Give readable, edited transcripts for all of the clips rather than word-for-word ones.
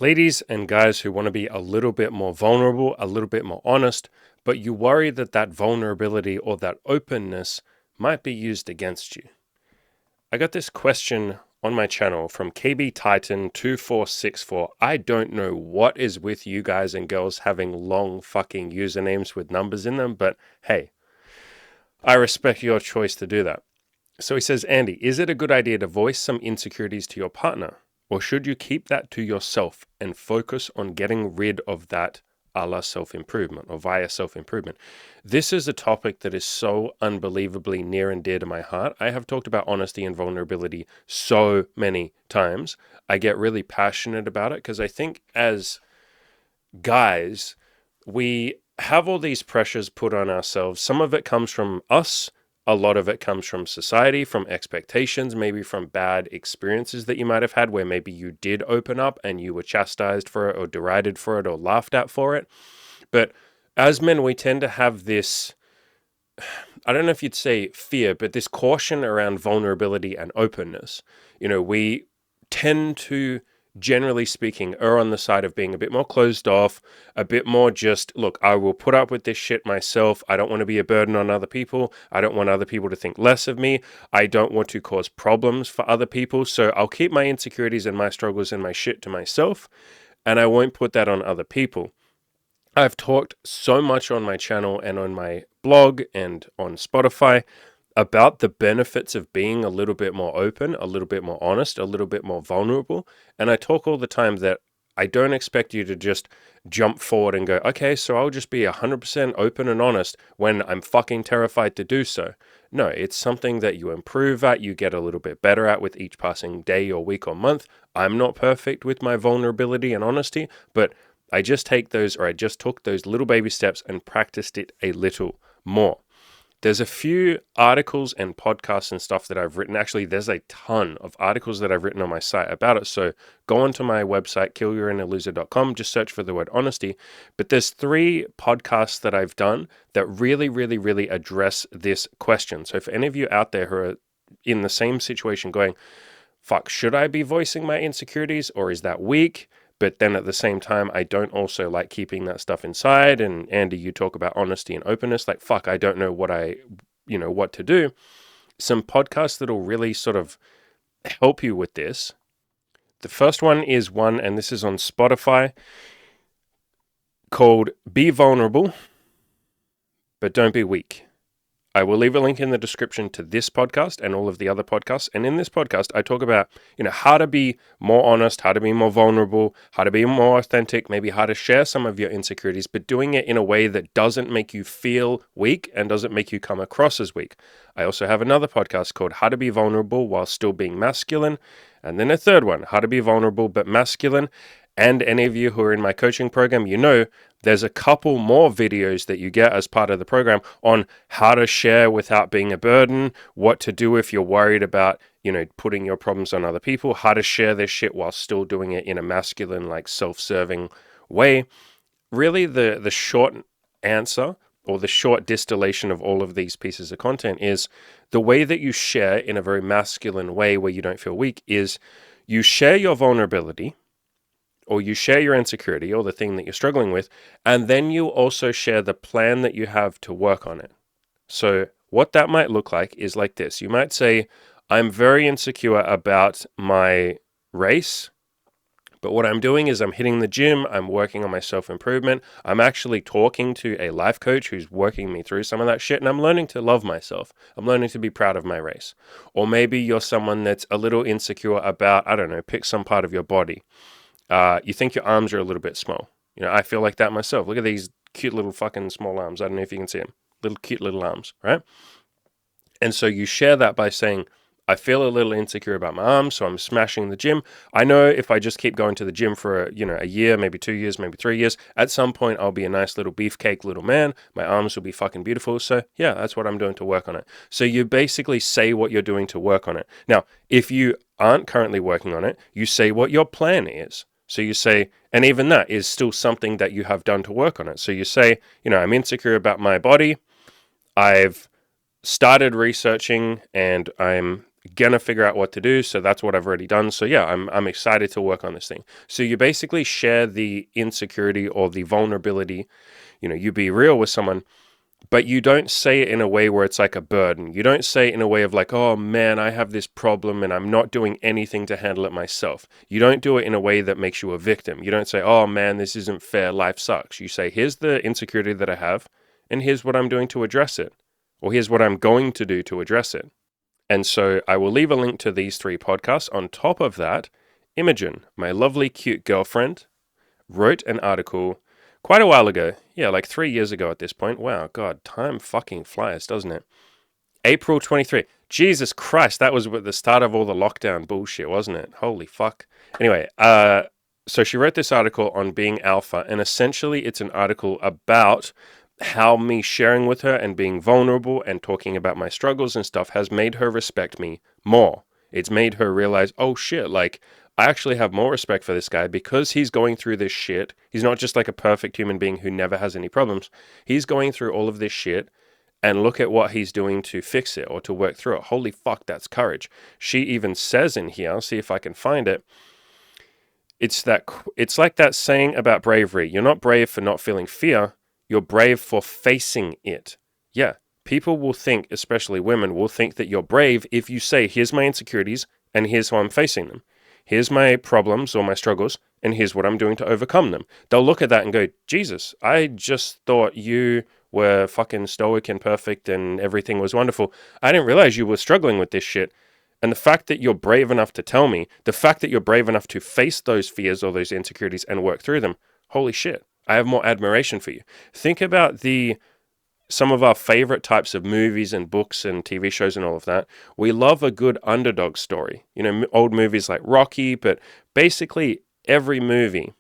Ladies and guys who want to be a little bit more vulnerable, a little bit more honest, but you worry that that vulnerability or that openness might be used against you. I got this question on my channel from KB Titan 2464. I don't know what is with you guys and girls having long fucking usernames with numbers in them, but hey, I respect your choice to do that. So he says, Andy, is it a good idea to voice some insecurities to your partner? Or should you keep that to yourself and focus on getting rid of that a la self-improvement or via self-improvement? This is a topic that is so unbelievably near and dear to my heart. I have talked about honesty and vulnerability so many times. I get really passionate about it because I think as guys, we have all these pressures put on ourselves. Some of it comes from us. A lot of it comes from society, from expectations, maybe from bad experiences that you might have had where maybe you did open up and you were chastised for it or derided for it or laughed at for it. But as men, we tend to have this, I don't know if you'd say fear, but this caution around vulnerability and openness. You know, we tend to, generally speaking, err on the side of being a bit more closed off, a bit more just, look, I will put up with this shit myself. I don't want to be a burden on other people. I don't want other people to think less of me. I don't want to cause problems for other people. So I'll keep my insecurities and my struggles and my shit to myself, and I won't put that on other people. I've talked so much on my channel and on my blog and on Spotify about the benefits of being a little bit more open, a little bit more honest, a little bit more vulnerable. And I talk all the time that I don't expect you to just jump forward and go, okay, so I'll just be 100% open and honest when I'm fucking terrified to do so. No, it's something that you improve at, you get a little bit better at with each passing day or week or month. I'm not perfect with my vulnerability and honesty, but I just took those little baby steps and practiced it a little more. There's a few articles and podcasts and stuff that I've written. Actually, there's a ton of articles that I've written on my site about it. So go onto my website, killyourinnerloser.com, just search for the word honesty. But there's 3 podcasts that I've done that really, really, really address this question. So for any of you out there who are in the same situation going, fuck, should I be voicing my insecurities or is that weak? But then at the same time, I don't also like keeping that stuff inside. And Andy, you talk about honesty and openness. Like, fuck, I don't know what to do. Some podcasts that'll really sort of help you with this. The first one is one, and this is on Spotify, called Be Vulnerable, but Don't Be Weak. I will leave a link in the description to this podcast and all of the other podcasts. And in this podcast, I talk about, how to be more honest, how to be more vulnerable, how to be more authentic, maybe how to share some of your insecurities, but doing it in a way that doesn't make you feel weak and doesn't make you come across as weak. I also have another podcast called How to Be Vulnerable While Still Being Masculine. And then a third one, How to Be Vulnerable But Masculine. And any of you who are in my coaching program, there's a couple more videos that you get as part of the program on how to share without being a burden, what to do if you're worried about, putting your problems on other people, how to share this shit while still doing it in a masculine, like self-serving way. Really, the short answer or the short distillation of all of these pieces of content is the way that you share in a very masculine way where you don't feel weak is you share your vulnerability, or you share your insecurity or the thing that you're struggling with, and then you also share the plan that you have to work on it. So what that might look like is like this. You might say, I'm very insecure about my race, but what I'm doing is I'm hitting the gym, I'm working on my self-improvement, I'm actually talking to a life coach who's working me through some of that shit, and I'm learning to love myself. I'm learning to be proud of my race. Or maybe you're someone that's a little insecure about, pick some part of your body. You think your arms are a little bit small. I feel like that myself. Look at these cute little fucking small arms. I don't know if you can see them. Little cute little arms, right? And so you share that by saying, I feel a little insecure about my arms, so I'm smashing the gym. I know if I just keep going to the gym for a year, maybe 2 years, maybe 3 years, at some point I'll be a nice little beefcake little man. My arms will be fucking beautiful. So yeah, that's what I'm doing to work on it. So you basically say what you're doing to work on it. Now, if you aren't currently working on it, you say what your plan is. So you say, and even that is still something that you have done to work on it. So you say, I'm insecure about my body. I've started researching and I'm gonna figure out what to do. So that's what I've already done. So yeah, I'm excited to work on this thing. So you basically share the insecurity or the vulnerability. You be real with someone, but you don't say it in a way where it's like a burden. You don't say it in a way of like, oh man, I have this problem and I'm not doing anything to handle it myself. You don't do it in a way that makes you a victim. You don't say, oh man, this isn't fair, life sucks. You say, here's the insecurity that I have, and here's what I'm doing to address it. Or here's what I'm going to do to address it. And so I will leave a link to these 3 podcasts. On top of that, Imogen, my lovely, cute girlfriend, wrote an article quite a while ago. Yeah, like 3 years ago at this point. Wow, God, time fucking flies, doesn't it? April 23. Jesus Christ, that was at the start of all the lockdown bullshit, wasn't it? Holy fuck. Anyway, so she wrote this article on being alpha, and essentially it's an article about how me sharing with her and being vulnerable and talking about my struggles and stuff has made her respect me more. It's made her realize, oh shit, like, I actually have more respect for this guy because he's going through this shit. He's not just like a perfect human being who never has any problems. He's going through all of this shit, and look at what he's doing to fix it or to work through it. Holy fuck, that's courage. She even says in here, I'll see if I can find it. It's like that saying about bravery. You're not brave for not feeling fear. You're brave for facing it. Yeah, people will think, especially women, will think that you're brave if you say, here's my insecurities and here's how I'm facing them. Here's my problems or my struggles, and here's what I'm doing to overcome them. They'll look at that and go, Jesus, I just thought you were fucking stoic and perfect and everything was wonderful. I didn't realize you were struggling with this shit. And the fact that you're brave enough to tell me, the fact that you're brave enough to face those fears or those insecurities and work through them, holy shit, I have more admiration for you. Think about some of our favorite types of movies and books and TV shows and all of that. We love a good underdog story. Old movies like Rocky, but basically every movie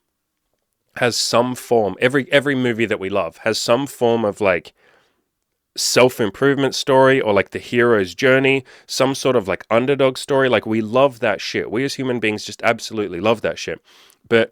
has some form, every movie that we love has some form of like self-improvement story or like the hero's journey, some sort of like underdog story. Like we love that shit. We as human beings just absolutely love that shit. But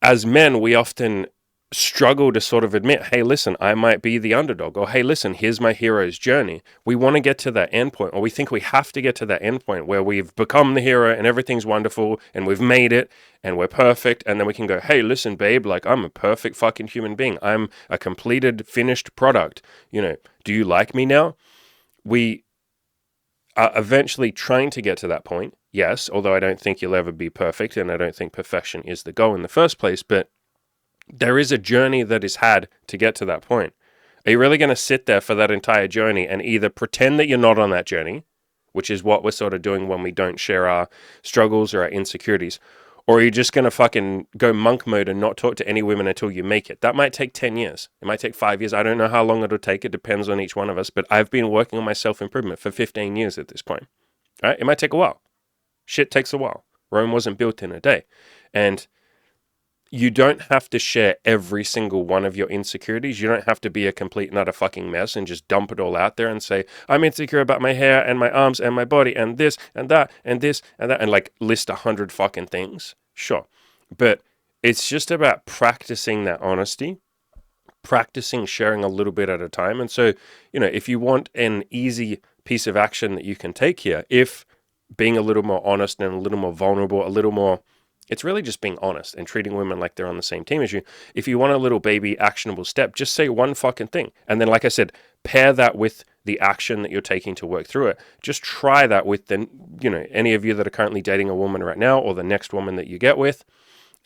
as men, we often struggle to sort of admit, hey, listen, I might be the underdog, or hey, listen, here's my hero's journey. We want to get to that end point, or we think we have to get to that end point where we've become the hero and everything's wonderful and we've made it and we're perfect. And then we can go, hey, listen, babe, like I'm a perfect fucking human being. I'm a completed, finished product. Do you like me now? We are eventually trying to get to that point. Yes, although I don't think you'll ever be perfect, and I don't think perfection is the goal in the first place, but there is a journey that is had to get to that point. Are you really going to sit there for that entire journey and either pretend that you're not on that journey, which is what we're sort of doing when we don't share our struggles or our insecurities, or are you just going to fucking go monk mode and not talk to any women until you make it? That might take 10 years. It might take 5 years. I don't know how long it'll take. It depends on each one of us, but I've been working on my self-improvement for 15 years at this point. All right? It might take a while. Shit takes a while. Rome wasn't built in a day. And you don't have to share every single one of your insecurities. You don't have to be a complete and utter fucking mess and just dump it all out there and say, I'm insecure about my hair and my arms and my body and this and that and this and that, and like list 100 fucking things. Sure. But it's just about practicing that honesty, practicing sharing a little bit at a time. And so, if you want an easy piece of action that you can take here, if being a little more honest and a little more vulnerable, it's really just being honest and treating women like they're on the same team as you. If you want a little baby actionable step, just say one fucking thing. And then, like I said, pair that with the action that you're taking to work through it. Just try that with any of you that are currently dating a woman right now, or the next woman that you get with.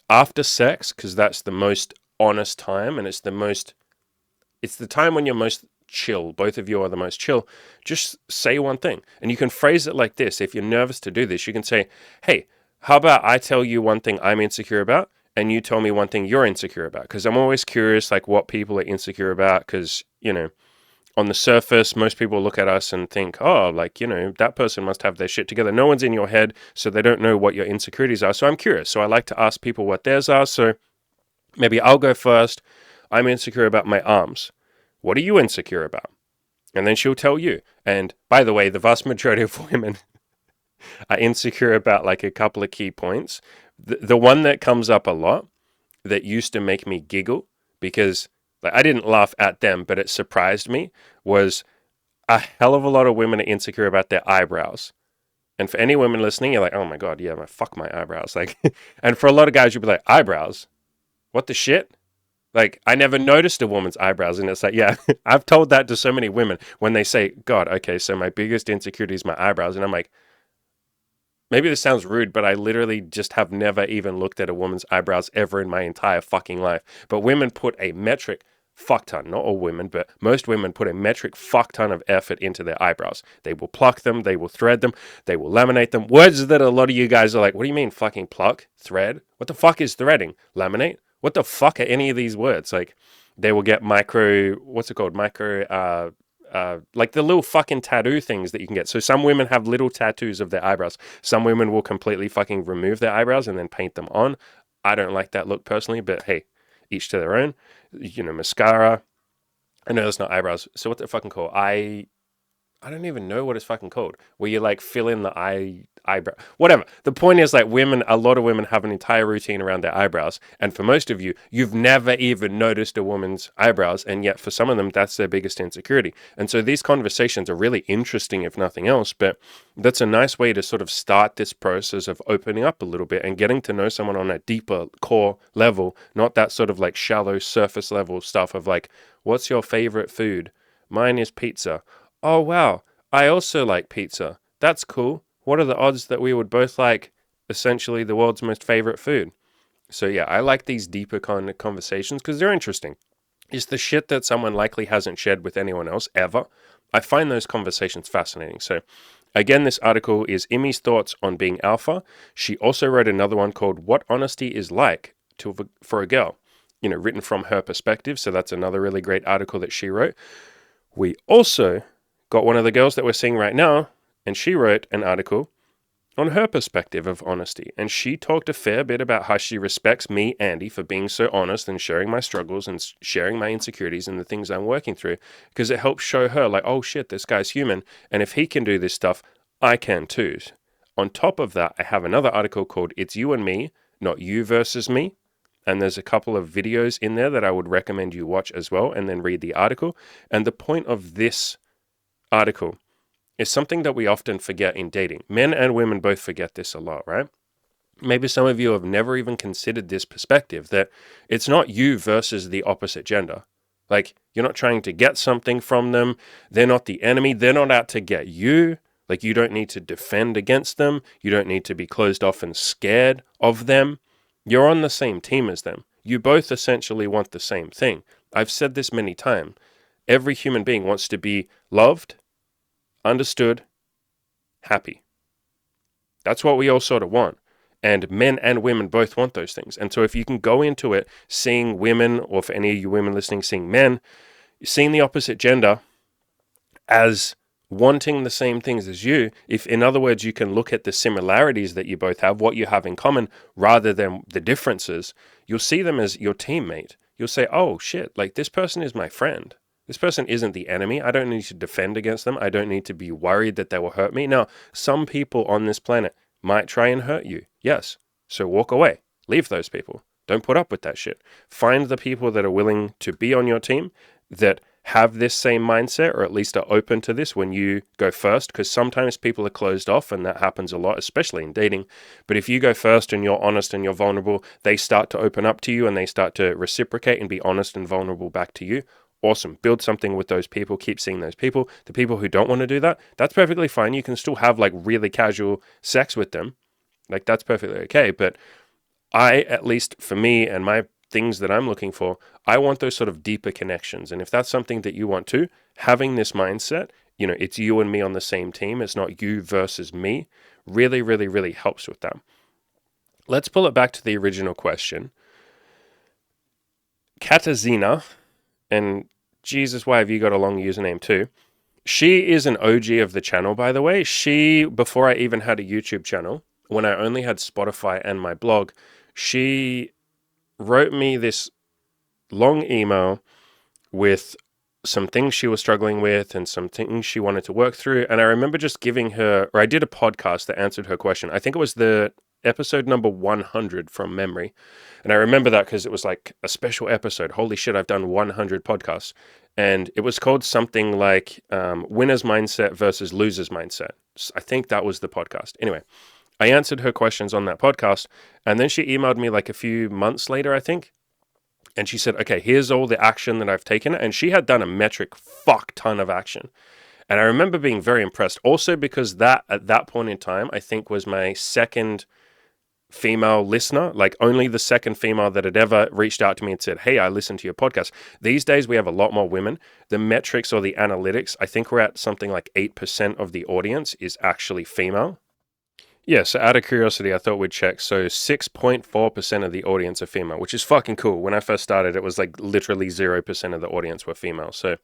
After sex, because that's the most honest time, and it's the time when you're most chill. Both of you are the most chill. Just say one thing. And you can phrase it like this. If you're nervous to do this, you can say, hey, how about I tell you one thing I'm insecure about, and you tell me one thing you're insecure about? Because I'm always curious, like, what people are insecure about. Because, on the surface, most people look at us and think, oh, like, that person must have their shit together. No one's in your head, so they don't know what your insecurities are. So I'm curious. So I like to ask people what theirs are. So maybe I'll go first. I'm insecure about my arms. What are you insecure about? And then she'll tell you. And by the way, the vast majority of women are insecure about like a couple of key points. The one that comes up a lot that used to make me giggle, because like, I didn't laugh at them, but it surprised me, was a hell of a lot of women are insecure about their eyebrows. And for any women listening, you're like, oh my God, yeah, fuck my eyebrows. Like, and for a lot of guys, you'll be like, eyebrows? What the shit? Like, I never noticed a woman's eyebrows. And it's like, yeah, I've told that to so many women when they say, God, okay, so my biggest insecurity is my eyebrows. And I'm like, maybe this sounds rude, but I literally just have never even looked at a woman's eyebrows ever in my entire fucking life. But women put a metric fuck ton, not all women, but most women put a metric fuck ton of effort into their eyebrows. They will pluck them, they will thread them, they will laminate them. Words that a lot of you guys are like, what do you mean fucking pluck, thread? What the fuck is threading? Laminate? What the fuck are any of these words? Like, they will get what's it called? Like the little fucking tattoo things that you can get. So some women have little tattoos of their eyebrows. Some women will completely fucking remove their eyebrows and then paint them on. I don't like that look personally, but hey, each to their own. Mascara. I know that's not eyebrows. So what's it fucking called? I don't even know what it's fucking called. Where you like fill in the eyebrow. Whatever. The point is, like, a lot of women have an entire routine around their eyebrows. And for most of you, you've never even noticed a woman's eyebrows. And yet for some of them, that's their biggest insecurity. And so these conversations are really interesting, if nothing else. But that's a nice way to sort of start this process of opening up a little bit and getting to know someone on a deeper core level, not that sort of like shallow surface level stuff of like, what's your favorite food? Mine is pizza. Oh, wow, I also like pizza. That's cool. What are the odds that we would both like essentially the world's most favorite food? So yeah, I like these deeper kind of conversations because they're interesting. It's the shit that someone likely hasn't shared with anyone else ever. I find those conversations fascinating. So again, this article is Imi's thoughts on being alpha. She also wrote another one called What Honesty is Like for a Girl, written from her perspective. So that's another really great article that she wrote. We also got one of the girls that we're seeing right now, and she wrote an article on her perspective of honesty. And she talked a fair bit about how she respects me, Andy, for being so honest and sharing my struggles and sharing my insecurities and the things I'm working through, because it helps show her like, oh shit, this guy's human. And if he can do this stuff, I can too. On top of that, I have another article called It's You and Me, Not You Versus Me. And there's a couple of videos in there that I would recommend you watch as well, and then read the article. And the point of this article is something that we often forget in dating. Men and women both forget this a lot, right? Maybe some of you have never even considered this perspective, that it's not you versus the opposite gender. Like, you're not trying to get something from them. They're not the enemy. They're not out to get you. Like, you don't need to defend against them. You don't need to be closed off and scared of them. You're on the same team as them. You both essentially want the same thing. I've said this many times. Every human being wants to be loved, understood, happy. That's what we all sort of want. And men and women both want those things. And so if you can go into it seeing women, or for any of you women listening, seeing men, seeing the opposite gender as wanting the same things as you, if in other words you can look at the similarities that you both have, what you have in common, rather than the differences, you'll see them as your teammate. You'll say, oh shit, like this person is my friend. This person isn't the enemy. I don't need to defend against them. I don't need to be worried that they will hurt me. Now, some people on this planet might try and hurt you. Yes. So walk away. Leave those people. Don't put up with that shit. Find the people that are willing to be on your team, that have this same mindset, or at least are open to this when you go first, because sometimes people are closed off, and that happens a lot, especially in dating. But if you go first and you're honest and you're vulnerable, they start to open up to you and they start to reciprocate and be honest and vulnerable back to you. Awesome. Build something with those people. Keep seeing those people. The people who don't want to do that, that's perfectly fine. You can still have like really casual sex with them. Like, that's perfectly okay. But at least for me and my things that I'm looking for, I want those sort of deeper connections. And if that's something that you want too, having this mindset, it's you and me on the same team. It's not you versus me. Really, really, really helps with that. Let's pull it back to the original question. Katazina, and Jesus, why have you got a long username too? She is an OG of the channel, by the way. Before I even had a YouTube channel, when I only had Spotify and my blog, she wrote me this long email with some things she was struggling with and some things she wanted to work through. And I remember just giving her, or I did a podcast that answered her question. I think it was the episode number 100 from memory. And I remember that because it was like a special episode. Holy shit, I've done 100 podcasts. And it was called something like Winner's Mindset versus Loser's Mindset. I think that was the podcast. Anyway, I answered her questions on that podcast, and then she emailed me like a few months later, I think. And she said, okay, here's all the action that I've taken. And she had done a metric fuck ton of action. And I remember being very impressed also because that at that point in time, I think was my second female listener, like only the second female that had ever reached out to me and said, hey, I listened to your podcast. These days we have a lot more women. The metrics or the analytics, I think we're at something like 8% of the audience is actually female. Yeah, so out of curiosity, I thought we'd check. So 6.4% of the audience are female, which is fucking cool. When I first started, it was like literally 0% of the audience were female. So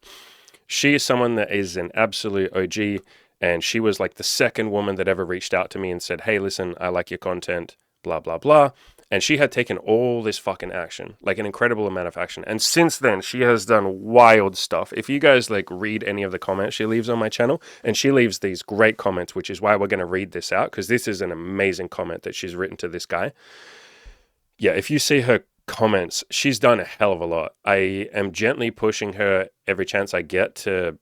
she is someone that is an absolute OG, and she was like the second woman that ever reached out to me and said, hey, listen, I like your content, blah, blah, blah. And she had taken all this fucking action, like an incredible amount of action. And since then, she has done wild stuff. If you guys like read any of the comments she leaves on my channel, and she leaves these great comments, which is why we're going to read this out, because this is an amazing comment that she's written to this guy. Yeah, if you see her comments, she's done a hell of a lot. I am gently pushing her every chance I get to,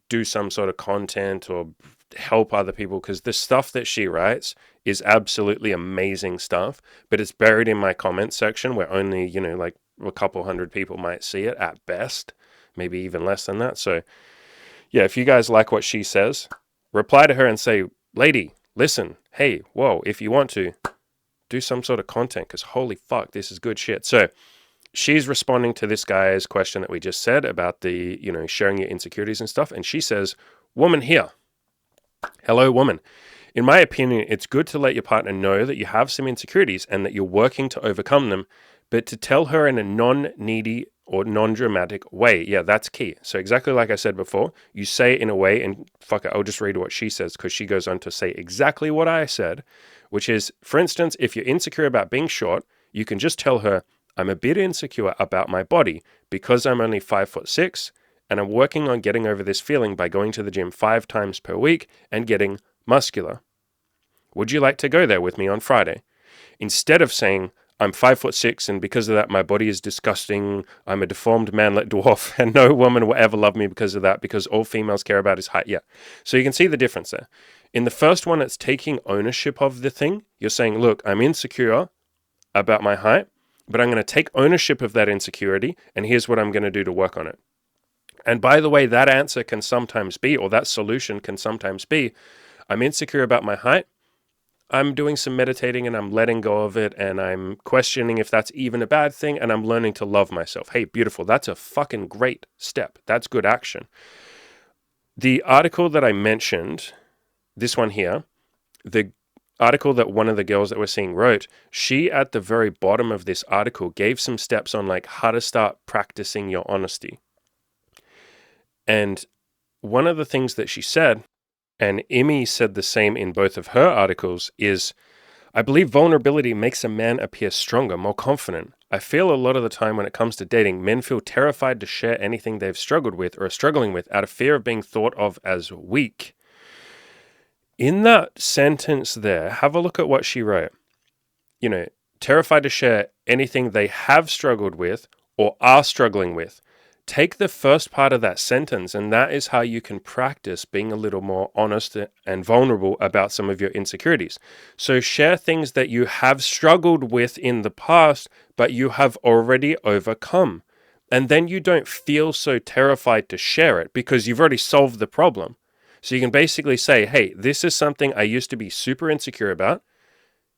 do some sort of content or help other people, because the stuff that she writes is absolutely amazing stuff, but it's buried in my comment section where only, like a couple hundred people might see it at best, maybe even less than that. So yeah, if you guys like what she says, reply to her and say, lady, listen, hey, whoa, if you want to, do some sort of content, because holy fuck, this is good shit. So she's responding to this guy's question that we just said about the, sharing your insecurities and stuff. And she says, woman here. Hello, woman. In my opinion, it's good to let your partner know that you have some insecurities and that you're working to overcome them, but to tell her in a non-needy or non-dramatic way. Yeah, that's key. So exactly like I said before, you say it in a way, and fuck it, I'll just read what she says, because she goes on to say exactly what I said, which is, for instance, if you're insecure about being short, you can just tell her, I'm a bit insecure about my body because I'm only 5'6", and I'm working on getting over this feeling by going to the gym 5 times per week and getting muscular. Would you like to go there with me on Friday? Instead of saying, I'm 5'6", and because of that, my body is disgusting, I'm a deformed manlet dwarf, and no woman will ever love me because of that, because all females care about is height. Yeah. So you can see the difference there. In the first one, it's taking ownership of the thing. You're saying, look, I'm insecure about my height, but I'm going to take ownership of that insecurity, and here's what I'm going to do to work on it. And by the way, that answer can sometimes be, or that solution can sometimes be, I'm insecure about my height. I'm doing some meditating and I'm letting go of it, and I'm questioning if that's even a bad thing, and I'm learning to love myself. Hey, beautiful. That's a fucking great step. That's good action. The article that I mentioned, this one here, the article that one of the girls that we're seeing wrote, she at the very bottom of this article gave some steps on like how to start practicing your honesty. And one of the things that she said, and Imi said the same in both of her articles, is, I believe vulnerability makes a man appear stronger, more confident. I feel a lot of the time when it comes to dating, men feel terrified to share anything they've struggled with or are struggling with out of fear of being thought of as weak. In that sentence there, have a look at what she wrote. Terrified to share anything they have struggled with or are struggling with. Take the first part of that sentence, and that is how you can practice being a little more honest and vulnerable about some of your insecurities. So share things that you have struggled with in the past, but you have already overcome. And then you don't feel so terrified to share it because you've already solved the problem. So you can basically say, hey, this is something I used to be super insecure about.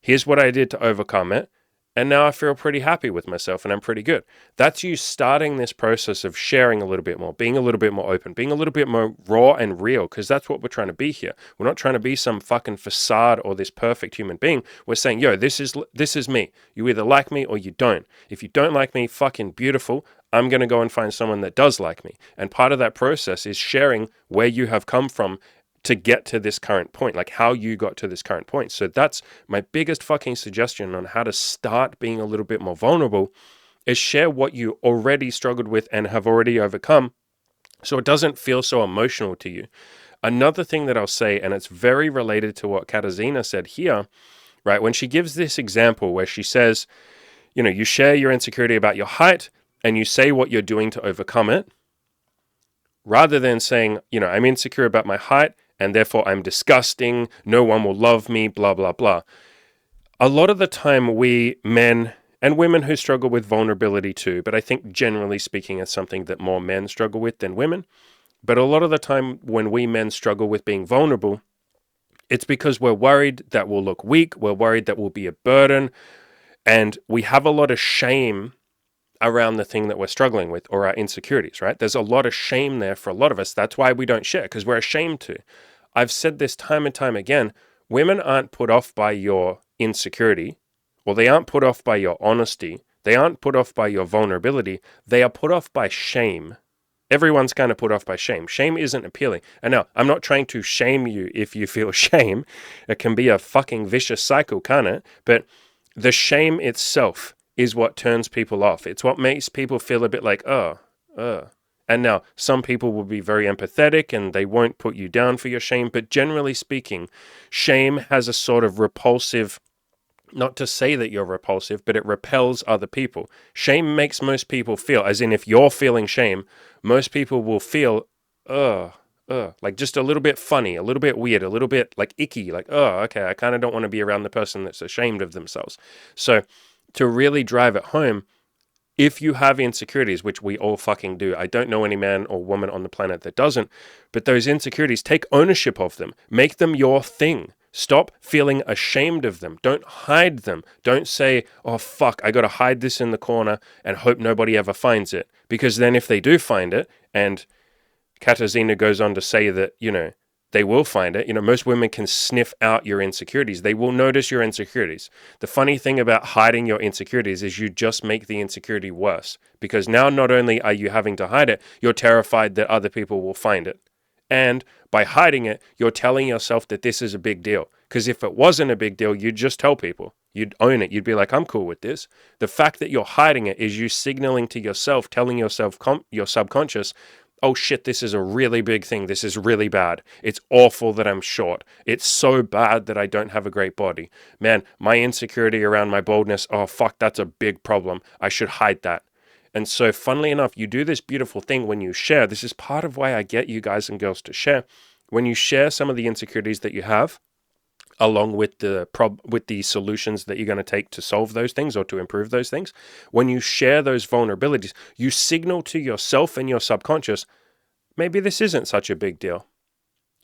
Here's what I did to overcome it. And now I feel pretty happy with myself and I'm pretty good. That's you starting this process of sharing a little bit more, being a little bit more open, being a little bit more raw and real, because that's what we're trying to be here. We're not trying to be some fucking facade or this perfect human being. We're saying, yo, this is me. You either like me or you don't. If you don't like me, fucking beautiful. I'm going to go and find someone that does like me. And part of that process is sharing where you have come from to get to this current point, like how you got to this current point. So that's my biggest fucking suggestion on how to start being a little bit more vulnerable, is share what you already struggled with and have already overcome, so it doesn't feel so emotional to you. Another thing that I'll say, and it's very related to what Katarzyna said here, right? When she gives this example where she says, you share your insecurity about your height and you say what you're doing to overcome it. rather than saying, I'm insecure about my height and therefore I'm disgusting, no one will love me, blah, blah, blah. A lot of the time we men and women who struggle with vulnerability too, but I think generally speaking it's something that more men struggle with than women. But a lot of the time when we men struggle with being vulnerable, it's because we're worried that we'll look weak, we're worried that we'll be a burden, and we have a lot of shame around the thing that we're struggling with or our insecurities, right? There's a lot of shame there for a lot of us. That's why we don't share, because we're ashamed to. I've said this time and time again, women aren't put off by your insecurity, or they aren't put off by your honesty, they aren't put off by your vulnerability, they are put off by shame. Everyone's kind of put off by shame. Shame isn't appealing. And now, I'm not trying to shame you if you feel shame. It can be a fucking vicious cycle, can't it? But the shame itself is what turns people off. It's what makes people feel a bit like, And now, some people will be very empathetic and they won't put you down for your shame. But generally speaking, shame has a sort of repulsive, not to say that you're repulsive, but it repels other people. Shame makes most people feel, as in if you're feeling shame, most people will feel, like just a little bit funny, a little bit weird, a little bit like icky, like, okay, I kind of don't want to be around the person that's ashamed of themselves. So to really drive it home, if you have insecurities, which we all fucking do, I don't know any man or woman on the planet that doesn't, but those insecurities, take ownership of them, make them your thing. Stop feeling ashamed of them. Don't hide them. Don't say, oh, fuck, I got to hide this in the corner and hope nobody ever finds it. Because then if they do find it, and Katarzyna goes on to say that, they will find it. Most women can sniff out your insecurities. They will notice your insecurities. The funny thing about hiding your insecurities is you just make the insecurity worse. Because now not only are you having to hide it, you're terrified that other people will find it. And by hiding it, you're telling yourself that this is a big deal. Because if it wasn't a big deal, you'd just tell people. You'd own it. You'd be like, I'm cool with this. The fact that you're hiding it is you signaling to yourself, telling yourself, your subconscious, oh shit, this is a really big thing. This is really bad. It's awful that I'm short. It's so bad that I don't have a great body. Man, my insecurity around my boldness, oh fuck, that's a big problem. I should hide that. And so funnily enough, you do this beautiful thing when you share. This is part of why I get you guys and girls to share. When you share some of the insecurities that you have, along with the solutions that you're going to take to solve those things or to improve those things, when you share those vulnerabilities, you signal to yourself and your subconscious, maybe this isn't such a big deal.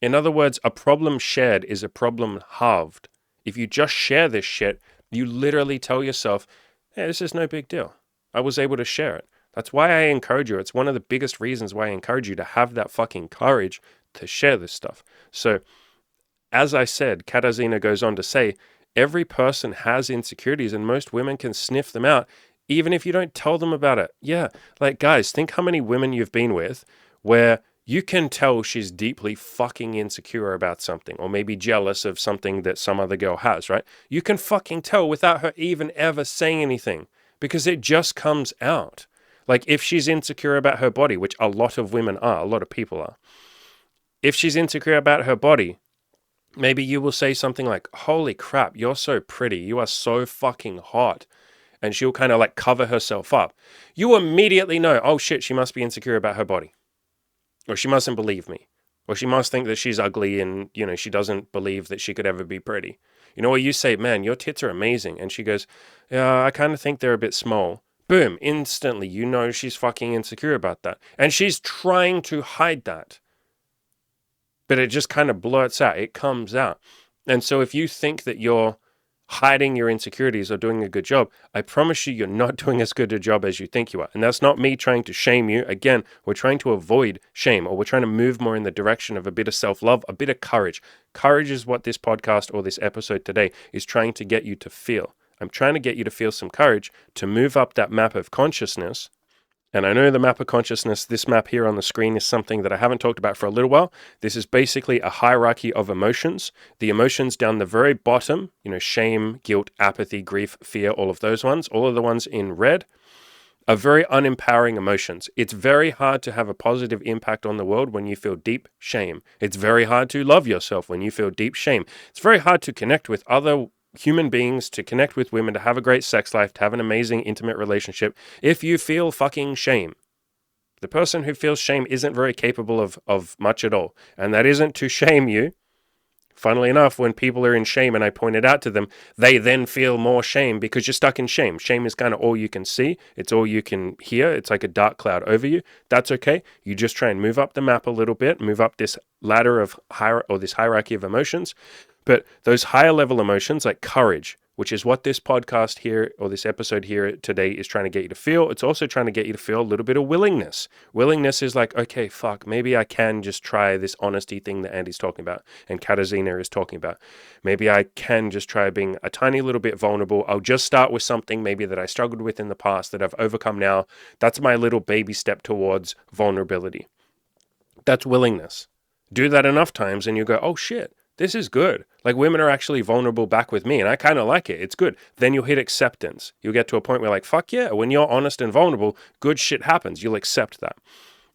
In other words, a problem shared is a problem halved. If you just share this shit, you literally tell yourself, hey, this is no big deal. I was able to share it. That's why I encourage you. It's one of the biggest reasons why I encourage you to have that fucking courage to share this stuff. So, as I said, Katarzyna goes on to say, every person has insecurities and most women can sniff them out, even if you don't tell them about it. Yeah, like guys, think how many women you've been with where you can tell she's deeply fucking insecure about something, or maybe jealous of something that some other girl has, right? You can fucking tell without her even ever saying anything, because it just comes out. Like if she's insecure about her body, which a lot of women are, a lot of people are. If she's insecure about her body, maybe you will say something like, holy crap, you're so pretty. You are so fucking hot. And she'll kind of like cover herself up. You immediately know, oh shit, she must be insecure about her body. Or she mustn't believe me. Or she must think that she's ugly and, she doesn't believe that she could ever be pretty. Or you say, man, your tits are amazing. And she goes, yeah, I kind of think they're a bit small. Boom, instantly, she's fucking insecure about that. And she's trying to hide that. But it just kind of blurts out. It comes out. And so if you think that you're hiding your insecurities or doing a good job, I promise you're not doing as good a job as you think you are. And that's not me trying to shame you. Again, we're trying to avoid shame, or we're trying to move more in the direction of a bit of self-love, a bit of courage. Courage is what this podcast or this episode today is trying to get you to feel. I'm trying to get you to feel some courage to move up that map of consciousness. And I know the map of consciousness, this map here on the screen, is something that I haven't talked about for a little while. This is basically a hierarchy of emotions. The emotions down the very bottom, shame, guilt, apathy, grief, fear, all of those ones, all of the ones in red, are very unempowering emotions. It's very hard to have a positive impact on the world when you feel deep shame. It's very hard to love yourself when you feel deep shame. It's very hard to connect with other human beings, to connect with women, to have a great sex life, to have an amazing intimate relationship if you feel fucking shame. The person who feels shame isn't very capable of much at all. And that isn't to shame you. Funnily enough, when people are in shame and I point it out to them, they then feel more shame because you're stuck in shame. Shame is kind of all you can see. It's all you can hear. It's like a dark cloud over you. That's okay. You just try and move up the map a little bit, move up this ladder of this hierarchy of emotions. But those higher level emotions like courage, which is what this podcast here or this episode here today is trying to get you to feel. It's also trying to get you to feel a little bit of willingness. Willingness is like, okay, fuck, maybe I can just try this honesty thing that Andy's talking about and Katarzyna is talking about. Maybe I can just try being a tiny little bit vulnerable. I'll just start with something maybe that I struggled with in the past that I've overcome now. That's my little baby step towards vulnerability. That's willingness. Do that enough times and you go, oh shit, this is good. Like women are actually vulnerable back with me and I kind of like it. It's good. Then you'll hit acceptance. You'll get to a point where like, fuck yeah, when you're honest and vulnerable, good shit happens. You'll accept that.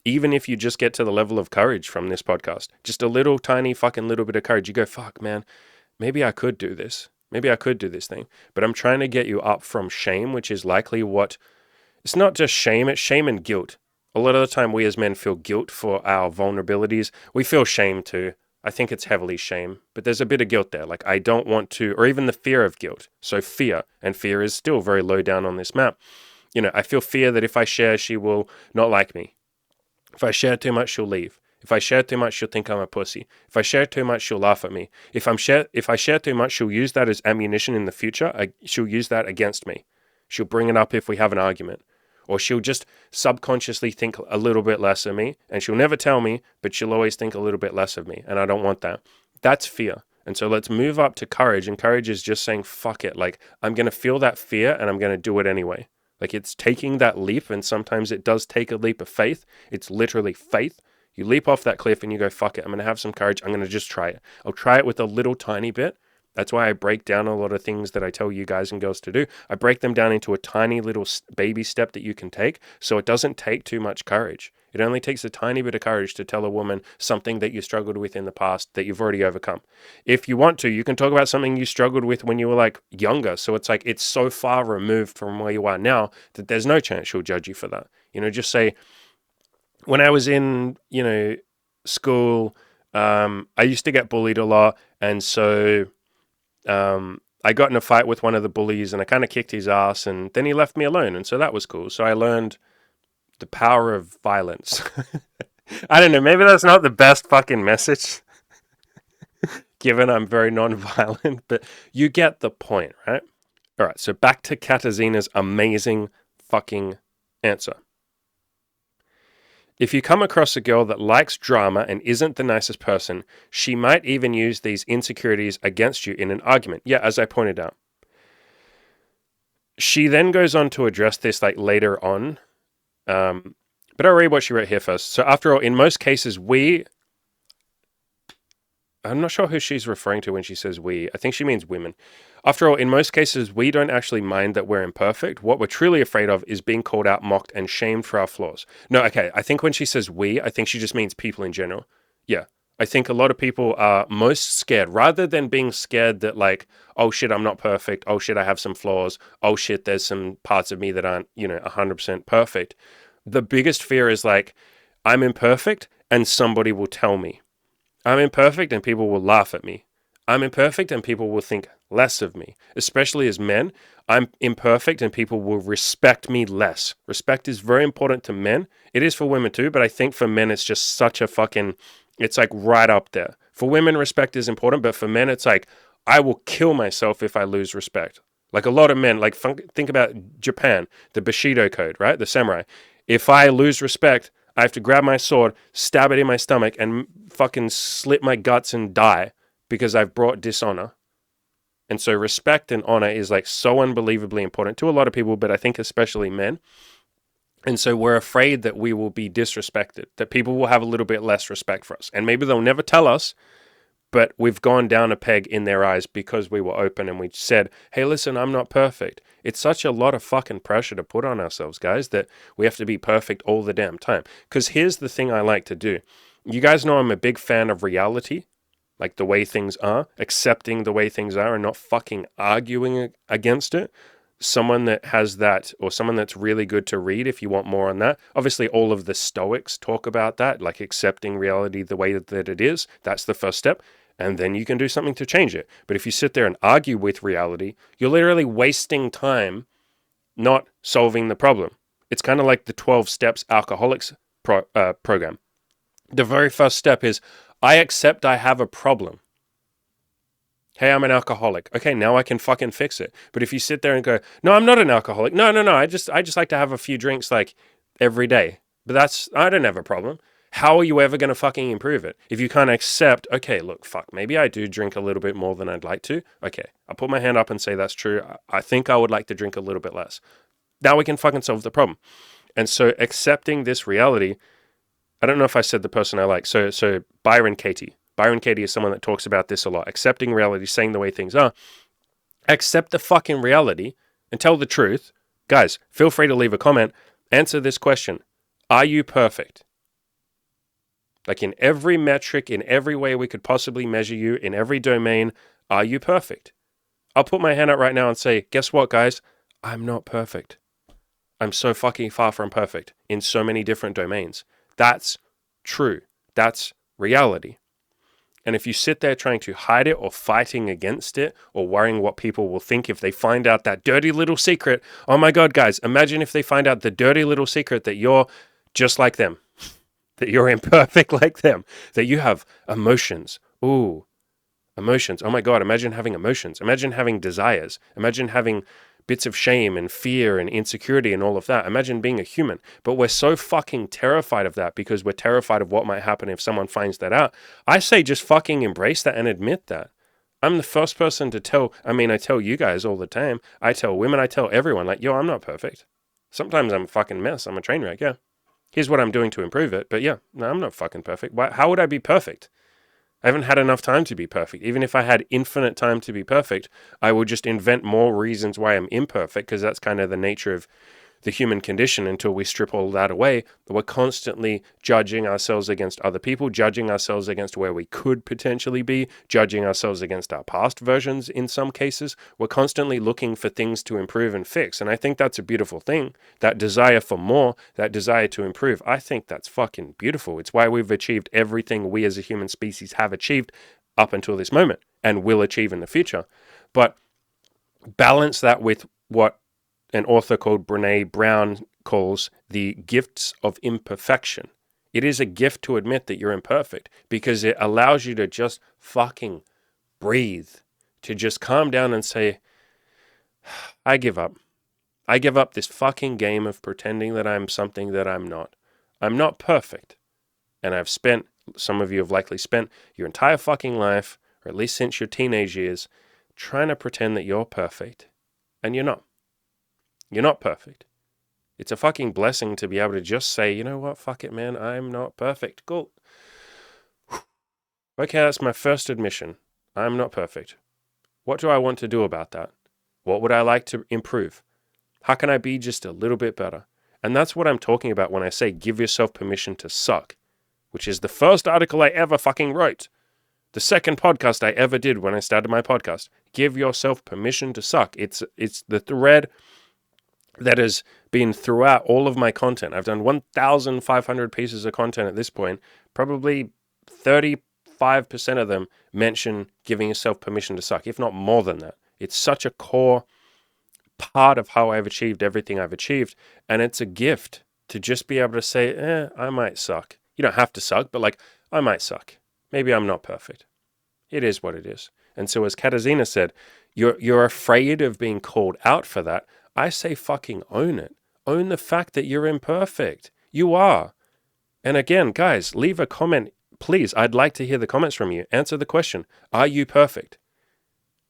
Even if you just get to the level of courage from this podcast, just a little tiny fucking little bit of courage, you go, fuck man, maybe I could do this. Maybe I could do this thing. But I'm trying to get you up from shame, which is likely it's not just shame, it's shame and guilt. A lot of the time we as men feel guilt for our vulnerabilities. We feel shame too. I think it's heavily shame, but there's a bit of guilt there. Like I don't want to, or even the fear of guilt. So fear, and fear is still very low down on this map. I feel fear that if I share, she will not like me. If I share too much, she'll leave. If I share too much, she'll think I'm a pussy. If I share too much, she'll laugh at me. If I share too much, she'll use that as ammunition in the future. She'll use that against me. She'll bring it up if we have an argument. Or she'll just subconsciously think a little bit less of me. And she'll never tell me, but she'll always think a little bit less of me. And I don't want that. That's fear. And so let's move up to courage. And courage is just saying, fuck it. Like, I'm going to feel that fear and I'm going to do it anyway. Like, it's taking that leap. And sometimes it does take a leap of faith. It's literally faith. You leap off that cliff and you go, fuck it. I'm going to have some courage. I'm going to just try it. I'll try it with a little tiny bit. That's why I break down a lot of things that I tell you guys and girls to do. I break them down into a tiny little baby step that you can take, so it doesn't take too much courage. It only takes a tiny bit of courage to tell a woman something that you struggled with in the past that you've already overcome. If you want to, you can talk about something you struggled with when you were like younger. So it's like it's so far removed from where you are now that there's no chance she'll judge you for that. Just say, when I was in, school, I used to get bullied a lot, and so I got in a fight with one of the bullies and I kind of kicked his ass and then he left me alone. And so that was cool. So I learned the power of violence. I don't know. Maybe that's not the best fucking message given I'm very non-violent, but you get the point, right? All right. So back to Katarzyna's amazing fucking answer. If you come across a girl that likes drama and isn't the nicest person, she might even use these insecurities against you in an argument. Yeah, as I pointed out. She then goes on to address this like later on. But I'll read what she wrote here first. So after all, in most cases, I'm not sure who she's referring to when she says we. I think she means women. After all, in most cases, we don't actually mind that we're imperfect. What we're truly afraid of is being called out, mocked, and shamed for our flaws. No, okay, I think when she says we, I think she just means people in general. Yeah, I think a lot of people are most scared, rather than being scared that like, oh shit, I'm not perfect. Oh shit, I have some flaws. Oh shit, there's some parts of me that aren't, 100% perfect. The biggest fear is like, I'm imperfect and somebody will tell me. I'm imperfect and people will laugh at me. I'm imperfect and people will think less of me. Especially as men, I'm imperfect and people will respect me less. Respect is very important to men. It is for women too, but I think for men it's just such a it's like right up there. For women, respect is important, but for men it's like, I will kill myself if I lose respect. Like a lot of men, like think about Japan, the Bushido code, right? The samurai. If I lose respect, I have to grab my sword, stab it in my stomach, and fucking slit my guts and die because I've brought dishonor. And so respect and honor is like so unbelievably important to a lot of people, but I think especially men. And so we're afraid that we will be disrespected, that people will have a little bit less respect for us. And maybe they'll never tell us, but we've gone down a peg in their eyes because we were open and we said, hey, listen, I'm not perfect. It's such a lot of fucking pressure to put on ourselves, guys, that we have to be perfect all the damn time. Because here's the thing I like to do. You guys know I'm a big fan of reality, like the way things are, accepting the way things are and not fucking arguing against it. someone that has that, or someone that's really good to read if you want more on that. Obviously, all of the Stoics talk about that, like accepting reality the way that it is. That's the first step. And then you can do something to change it. But if you sit there and argue with reality, you're literally wasting time not solving the problem. It's kind of like the 12 steps alcoholics program. The very first step is, I accept I have a problem. Hey, I'm an alcoholic. Okay, now I can fucking fix it. But if you sit there and go, no, I'm not an alcoholic. No, I just like to have a few drinks like every day. But I don't have a problem. How are you ever going to fucking improve it? If you can't accept, okay, look, fuck, maybe I do drink a little bit more than I'd like to. Okay, I'll put my hand up and say that's true. I think I would like to drink a little bit less. Now we can fucking solve the problem. And so accepting this reality, I don't know if I said the person I like. So Byron Katie. Byron Katie is someone that talks about this a lot. Accepting reality, saying the way things are. Accept the fucking reality and tell the truth. Guys, feel free to leave a comment. Answer this question. Are you perfect? Like in every metric, in every way we could possibly measure you, in every domain, are you perfect? I'll put my hand up right now and say, guess what, guys? I'm not perfect. I'm so fucking far from perfect in so many different domains. That's true. That's reality. And if you sit there trying to hide it or fighting against it or worrying what people will think if they find out that dirty little secret, oh my God, guys, imagine if they find out the dirty little secret that you're just like them, that you're imperfect like them, that you have emotions. Ooh, emotions. Oh my God, imagine having emotions. Imagine having desires. Imagine having bits of shame and fear and insecurity and all of that. Imagine being a human. But we're so fucking terrified of that because we're terrified of what might happen if someone finds that out. I say just fucking embrace that and admit that. I'm the first person to tell, I tell you guys all the time. I tell women, I tell everyone, like, yo, I'm not perfect. Sometimes I'm a fucking mess. I'm a train wreck, yeah. Here's what I'm doing to improve it. But yeah, no, I'm not fucking perfect. How would I be perfect? I haven't had enough time to be perfect. Even if I had infinite time to be perfect, I would just invent more reasons why I'm imperfect, because that's kind of the nature of the human condition until we strip all that away. We're constantly judging ourselves against other people, judging ourselves against where we could potentially be, judging ourselves against our past versions in some cases. We're constantly looking for things to improve and fix. And I think that's a beautiful thing. That desire for more, that desire to improve, I think that's fucking beautiful. It's why we've achieved everything we as a human species have achieved up until this moment and will achieve in the future. But balance that with what an author called Brené Brown calls the gifts of imperfection. It is a gift to admit that you're imperfect because it allows you to just fucking breathe, to just calm down and say, I give up. I give up this fucking game of pretending that I'm something that I'm not. I'm not perfect. And some of you have likely spent your entire fucking life, or at least since your teenage years, trying to pretend that you're perfect. And you're not. You're not perfect. It's a fucking blessing to be able to just say, you know what, fuck it, man, I'm not perfect. Cool. Okay, that's my first admission. I'm not perfect. What do I want to do about that? What would I like to improve? How can I be just a little bit better? And that's what I'm talking about when I say give yourself permission to suck, which is the first article I ever fucking wrote. The second podcast I ever did when I started my podcast. Give yourself permission to suck. It's the thread that has been throughout all of my content. I've done 1,500 pieces of content at this point. Probably 35% of them mention giving yourself permission to suck, if not more than that. It's such a core part of how I've achieved everything I've achieved. And it's a gift to just be able to say, I might suck. You don't have to suck, but like, I might suck. Maybe I'm not perfect. It is what it is. And so as Katarzyna said, you're afraid of being called out for that. I say fucking own it. Own the fact that you're imperfect. You are. And again, guys, leave a comment, please. I'd like to hear the comments from you. Answer the question. Are you perfect?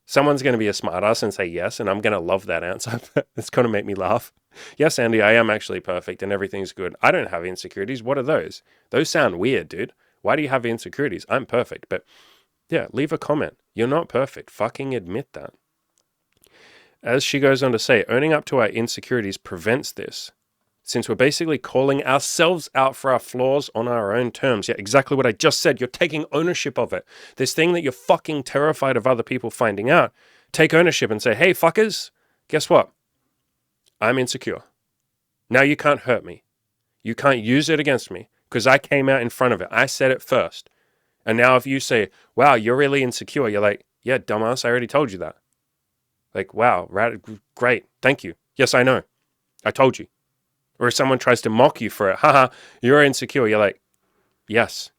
Someone's going to be a smartass and say yes, and I'm going to love that answer. It's going to make me laugh. Yes, Andy, I am actually perfect and everything's good. I don't have insecurities. What are those? Those sound weird, dude. Why do you have insecurities? I'm perfect. But yeah, leave a comment. You're not perfect. Fucking admit that. As she goes on to say, owning up to our insecurities prevents this, since we're basically calling ourselves out for our flaws on our own terms. Yeah, exactly what I just said. You're taking ownership of it. This thing that you're fucking terrified of other people finding out, take ownership and say, hey, fuckers, guess what? I'm insecure. Now you can't hurt me. You can't use it against me because I came out in front of it. I said it first. And now if you say, wow, you're really insecure, you're like, yeah, dumbass, I already told you that. Like, wow, great, thank you. Yes, I know. I told you. Or if someone tries to mock you for it, haha, you're insecure. You're like, yes.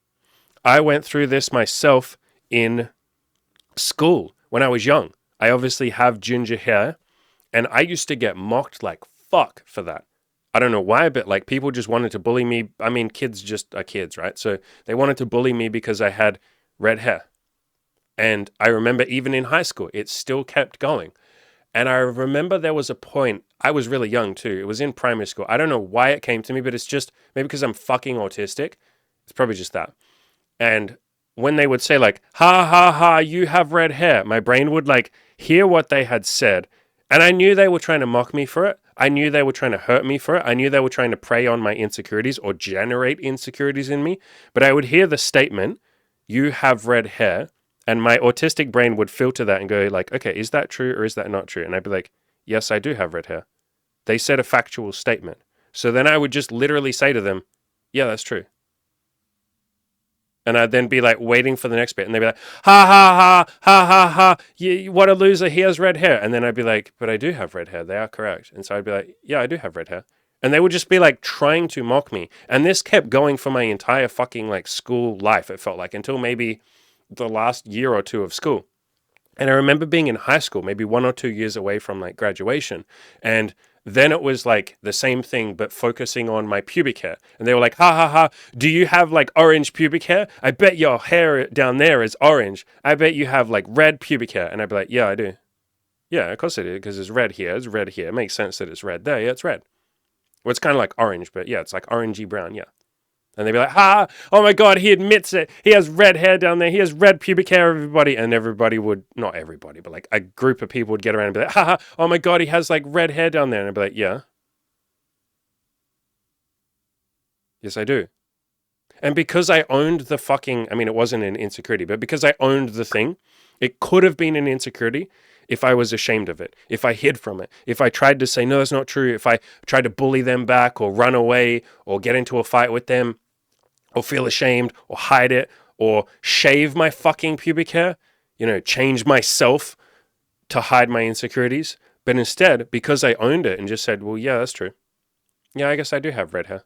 I went through this myself in school when I was young. I obviously have ginger hair, and I used to get mocked like fuck for that. I don't know why, but like people just wanted to bully me. I mean, kids just are kids, right? So they wanted to bully me because I had red hair. And I remember even in high school, it still kept going. And I remember there was a point, I was really young too. It was in primary school. I don't know why it came to me, but it's just maybe because I'm fucking autistic. It's probably just that. And when they would say like, ha ha ha, you have red hair, my brain would like hear what they had said. And I knew they were trying to mock me for it. I knew they were trying to hurt me for it. I knew they were trying to prey on my insecurities or generate insecurities in me. But I would hear the statement, you have red hair. And my autistic brain would filter that and go like, okay, is that true or is that not true? And I'd be like, yes, I do have red hair. They said a factual statement. So then I would just literally say to them, yeah, that's true. And I'd then be like waiting for the next bit. And they'd be like, ha, ha, ha, ha, ha, ha. What a loser. He has red hair. And then I'd be like, but I do have red hair. They are correct. And so I'd be like, yeah, I do have red hair. And they would just be like trying to mock me. And this kept going for my entire fucking like school life, it felt like, until maybe the last year or two of school. And I remember being in high school, maybe 1 or 2 years away from like graduation. And then it was like the same thing, but focusing on my pubic hair. And they were like, ha ha ha, do you have like orange pubic hair? I bet your hair down there is orange. I bet you have like red pubic hair. And I'd be like, yeah, I do. Yeah, of course I do, because it's red here. It's red here. It makes sense that it's red there. Yeah, it's red. Well, it's kind of like orange, but yeah, it's like orangey brown. Yeah. And they'd be like, ha, oh my God, he admits it. He has red hair down there. He has red pubic hair, everybody. And everybody would, not everybody, but like a group of people would get around and be like, ha, oh my God, he has like red hair down there. And I'd be like, yeah. Yes, I do. And because I owned the fucking, I mean, it wasn't an insecurity, but because I owned the thing, it could have been an insecurity if I was ashamed of it, if I hid from it, if I tried to say, no, that's not true, if I tried to bully them back or run away or get into a fight with them, or feel ashamed, or hide it, or shave my fucking pubic hair, change myself to hide my insecurities. But instead, because I owned it and just said, well, yeah, that's true. Yeah, I guess I do have red hair.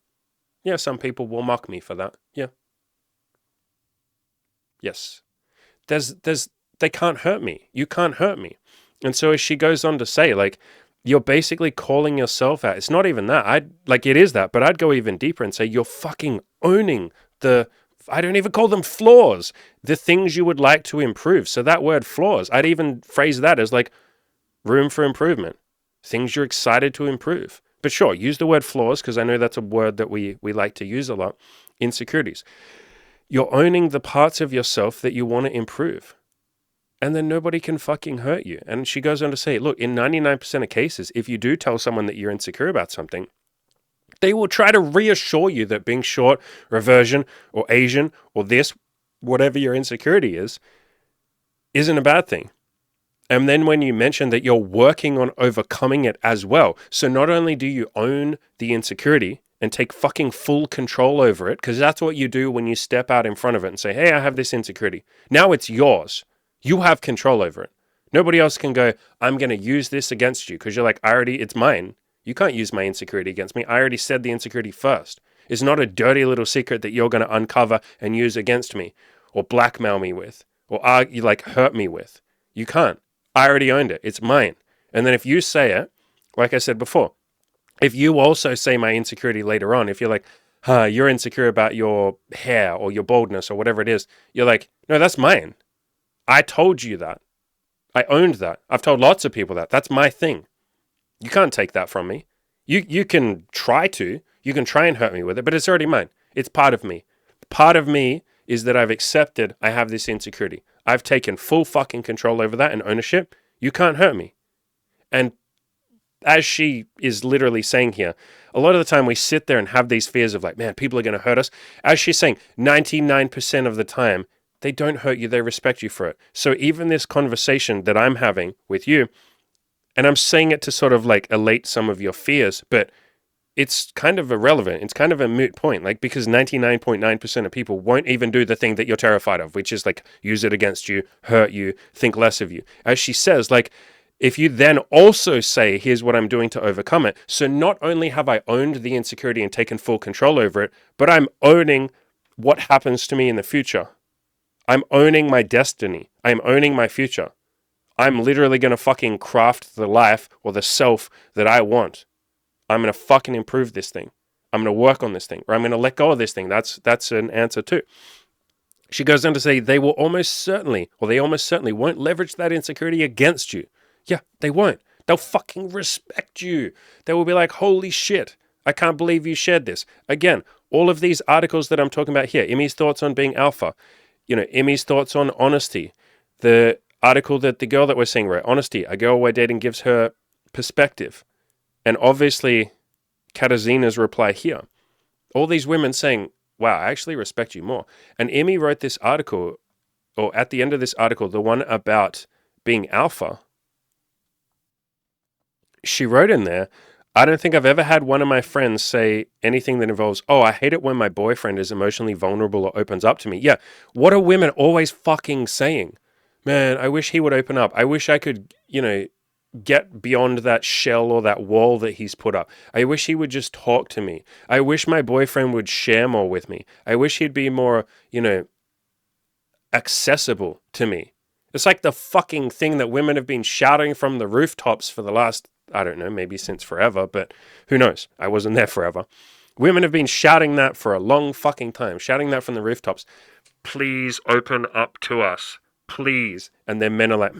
Yeah, some people will mock me for that. Yeah. Yes. They can't hurt me. You can't hurt me. And so as she goes on to say, like, you're basically calling yourself out. It's not even that. It is that, but I'd go even deeper and say you're fucking owning I don't even call them flaws, the things you would like to improve. So that word flaws, I'd even phrase that as like room for improvement, things you're excited to improve. But sure, use the word flaws because I know that's a word that we like to use a lot. Insecurities. You're owning the parts of yourself that you want to improve. And then nobody can fucking hurt you. And she goes on to say, look, in 99% of cases, if you do tell someone that you're insecure about something, they will try to reassure you that being short, reversion, or Asian, or this, whatever your insecurity is, isn't a bad thing. And then when you mention that you're working on overcoming it as well, so not only do you own the insecurity and take fucking full control over it, because that's what you do when you step out in front of it and say, hey, I have this insecurity. Now it's yours. You have control over it. Nobody else can go, I'm going to use this against you, because you're like, it's mine. You can't use my insecurity against me. I already said the insecurity first. It's not a dirty little secret that you're going to uncover and use against me or blackmail me with or hurt me with. You can't. I already owned it. It's mine. And then if you say it, like I said before, if you also say my insecurity later on, if you're like, you're insecure about your hair or your baldness or whatever it is, you're like, no, that's mine. I told you that. I owned that. I've told lots of people that. That's my thing. You can't take that from me. You can try to. You can try and hurt me with it, but it's already mine. It's part of me. Part of me is that I've accepted I have this insecurity. I've taken full fucking control over that and ownership. You can't hurt me. And as she is literally saying here, a lot of the time we sit there and have these fears of like, man, people are going to hurt us. As she's saying, 99% of the time, they don't hurt you. They respect you for it. So even this conversation that I'm having with you, And I'm saying it to sort of like allay some of your fears, but it's kind of irrelevant. It's kind of a moot point, like, because 99.9% of people won't even do the thing that you're terrified of, which is like use it against you, hurt you, think less of you. As she says, like, if you then also say, here's what I'm doing to overcome it. So not only have I owned the insecurity and taken full control over it, but I'm owning what happens to me in the future. I'm owning my destiny. I'm owning my future. I'm literally going to fucking craft the life or the self that I want. I'm going to fucking improve this thing. I'm going to work on this thing, or I'm going to let go of this thing. That's an answer too. She goes on to say they almost certainly won't leverage that insecurity against you. Yeah, they won't. They'll fucking respect you. They will be like, holy shit, I can't believe you shared this. Again, all of these articles that I'm talking about here, Emmy's thoughts on being alpha, Emmy's thoughts on honesty, the article that the girl that we're seeing wrote, honesty, a girl we're dating gives her perspective. And obviously, Katarzyna's reply here. All these women saying, wow, I actually respect you more. And Emmy wrote this article, or at the end of this article, the one about being alpha, she wrote in there, I don't think I've ever had one of my friends say anything that involves, oh, I hate it when my boyfriend is emotionally vulnerable or opens up to me. Yeah, what are women always fucking saying? Man, I wish he would open up. I wish I could, get beyond that shell or that wall that he's put up. I wish he would just talk to me. I wish my boyfriend would share more with me. I wish he'd be more, accessible to me. It's like the fucking thing that women have been shouting from the rooftops for the last, I don't know, maybe since forever, but who knows? I wasn't there forever. Women have been shouting that for a long fucking time, shouting that from the rooftops. Please open up to us. Please. And then men are like,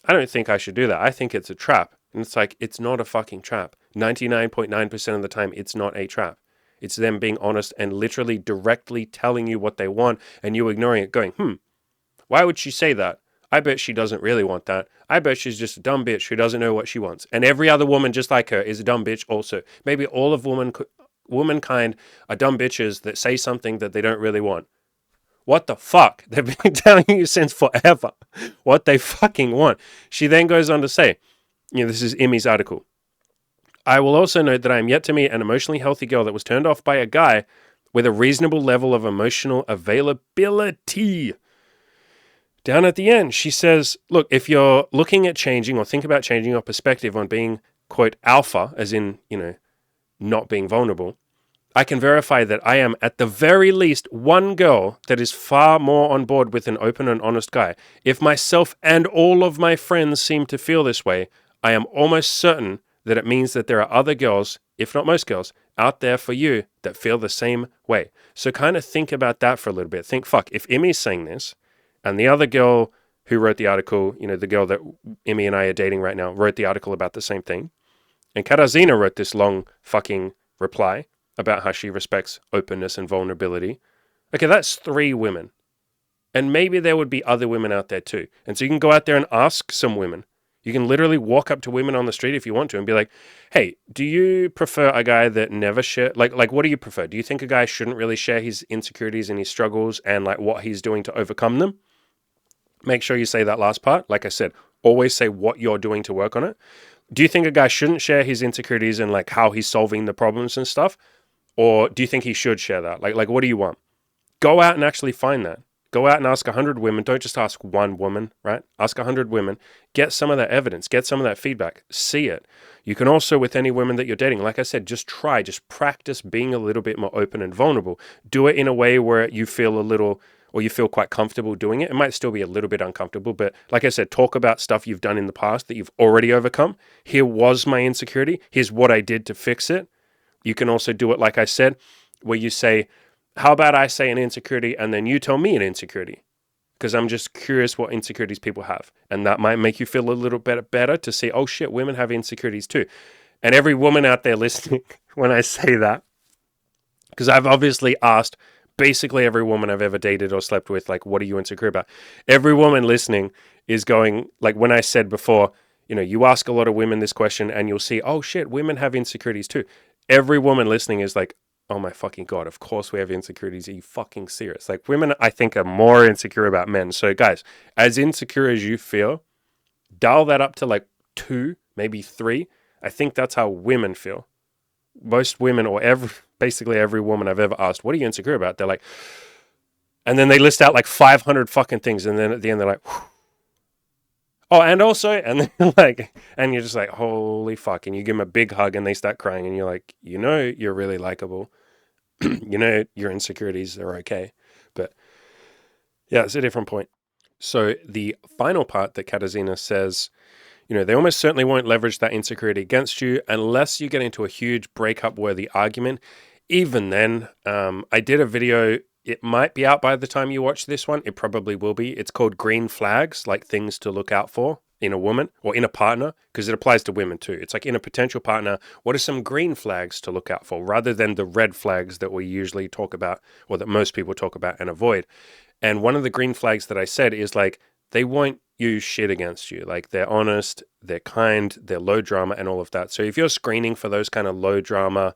I don't think I should do that. I think it's a trap. And it's like, it's not a fucking trap. 99.9% of the time, it's not a trap. It's them being honest and literally directly telling you what they want and you ignoring it, going, why would she say that? I bet she doesn't really want that. I bet she's just a dumb bitch who doesn't know what she wants. And every other woman just like her is a dumb bitch also. Maybe all of womankind are dumb bitches that say something that they don't really want. What the fuck? They've been telling you since forever what they fucking want. She then goes on to say, this is Emmy's article. I will also note that I am yet to meet an emotionally healthy girl that was turned off by a guy with a reasonable level of emotional availability. Down at the end, she says, look, if you're looking at changing or think about changing your perspective on being, quote, alpha, as in, not being vulnerable, I can verify that I am at the very least one girl that is far more on board with an open and honest guy. If myself and all of my friends seem to feel this way, I am almost certain that it means that there are other girls, if not most girls, out there for you that feel the same way. So kind of think about that for a little bit. Think, fuck, if Emmy's saying this, and the other girl who wrote the article, the girl that Emmy and I are dating right now, wrote the article about the same thing, and Katarzyna wrote this long fucking reply about how she respects openness and vulnerability. Okay, that's 3 women. And maybe there would be other women out there too. And so you can go out there and ask some women. You can literally walk up to women on the street if you want to and be like, hey, do you prefer a guy that never share? Like, what do you prefer? Do you think a guy shouldn't really share his insecurities and his struggles and like what he's doing to overcome them? Make sure you say that last part. Like I said, always say what you're doing to work on it. Do you think a guy shouldn't share his insecurities and like how he's solving the problems and stuff? Or do you think he should share that? Like what do you want? Go out and actually find that. Go out and ask 100 women. Don't just ask one woman, right? Ask 100 women. Get some of that evidence. Get some of that feedback. See it. You can also, with any women that you're dating, like I said, just practice being a little bit more open and vulnerable. Do it in a way where you feel you feel quite comfortable doing it. It might still be a little bit uncomfortable, but like I said, talk about stuff you've done in the past that you've already overcome. Here was my insecurity. Here's what I did to fix it. You can also do it, like I said, where you say, how about I say an insecurity and then you tell me an insecurity? Because I'm just curious what insecurities people have. And that might make you feel a little bit better to see, oh shit, women have insecurities too. And every woman out there listening, when I say that, because I've obviously asked basically every woman I've ever dated or slept with, like, what are you insecure about? Every woman listening is going, like when I said before, you ask a lot of women this question and you'll see, oh shit, women have insecurities too. Every woman listening is like, oh my fucking God, of course we have insecurities. Are you fucking serious? Like women, I think, are more insecure about men. So guys, as insecure as you feel, dial that up to like 2 maybe 3. I think that's how women feel. Most women, or basically every woman I've ever asked, what are you insecure about? They're like, and then they list out like 500 fucking things. And then at the end, they're like, whew. Oh, and also, and then like, and you're just like, holy fuck. And you give them a big hug and they start crying. And you're like, you're really likable. Your insecurities are okay. But yeah, it's a different point. So the final part that Katarzyna says, they almost certainly won't leverage that insecurity against you unless you get into a huge breakup-worthy argument. Even then, I did a video. It might be out by the time you watch this one. It probably will be. It's called Green Flags, like things to look out for in a woman or in a partner, because it applies to women too. It's like in a potential partner, what are some green flags to look out for rather than the red flags that we usually talk about or that most people talk about and avoid. And one of the green flags that I said is like, they won't use shit against you. Like they're honest, they're kind, they're low drama and all of that. So if you're screening for those kind of low drama,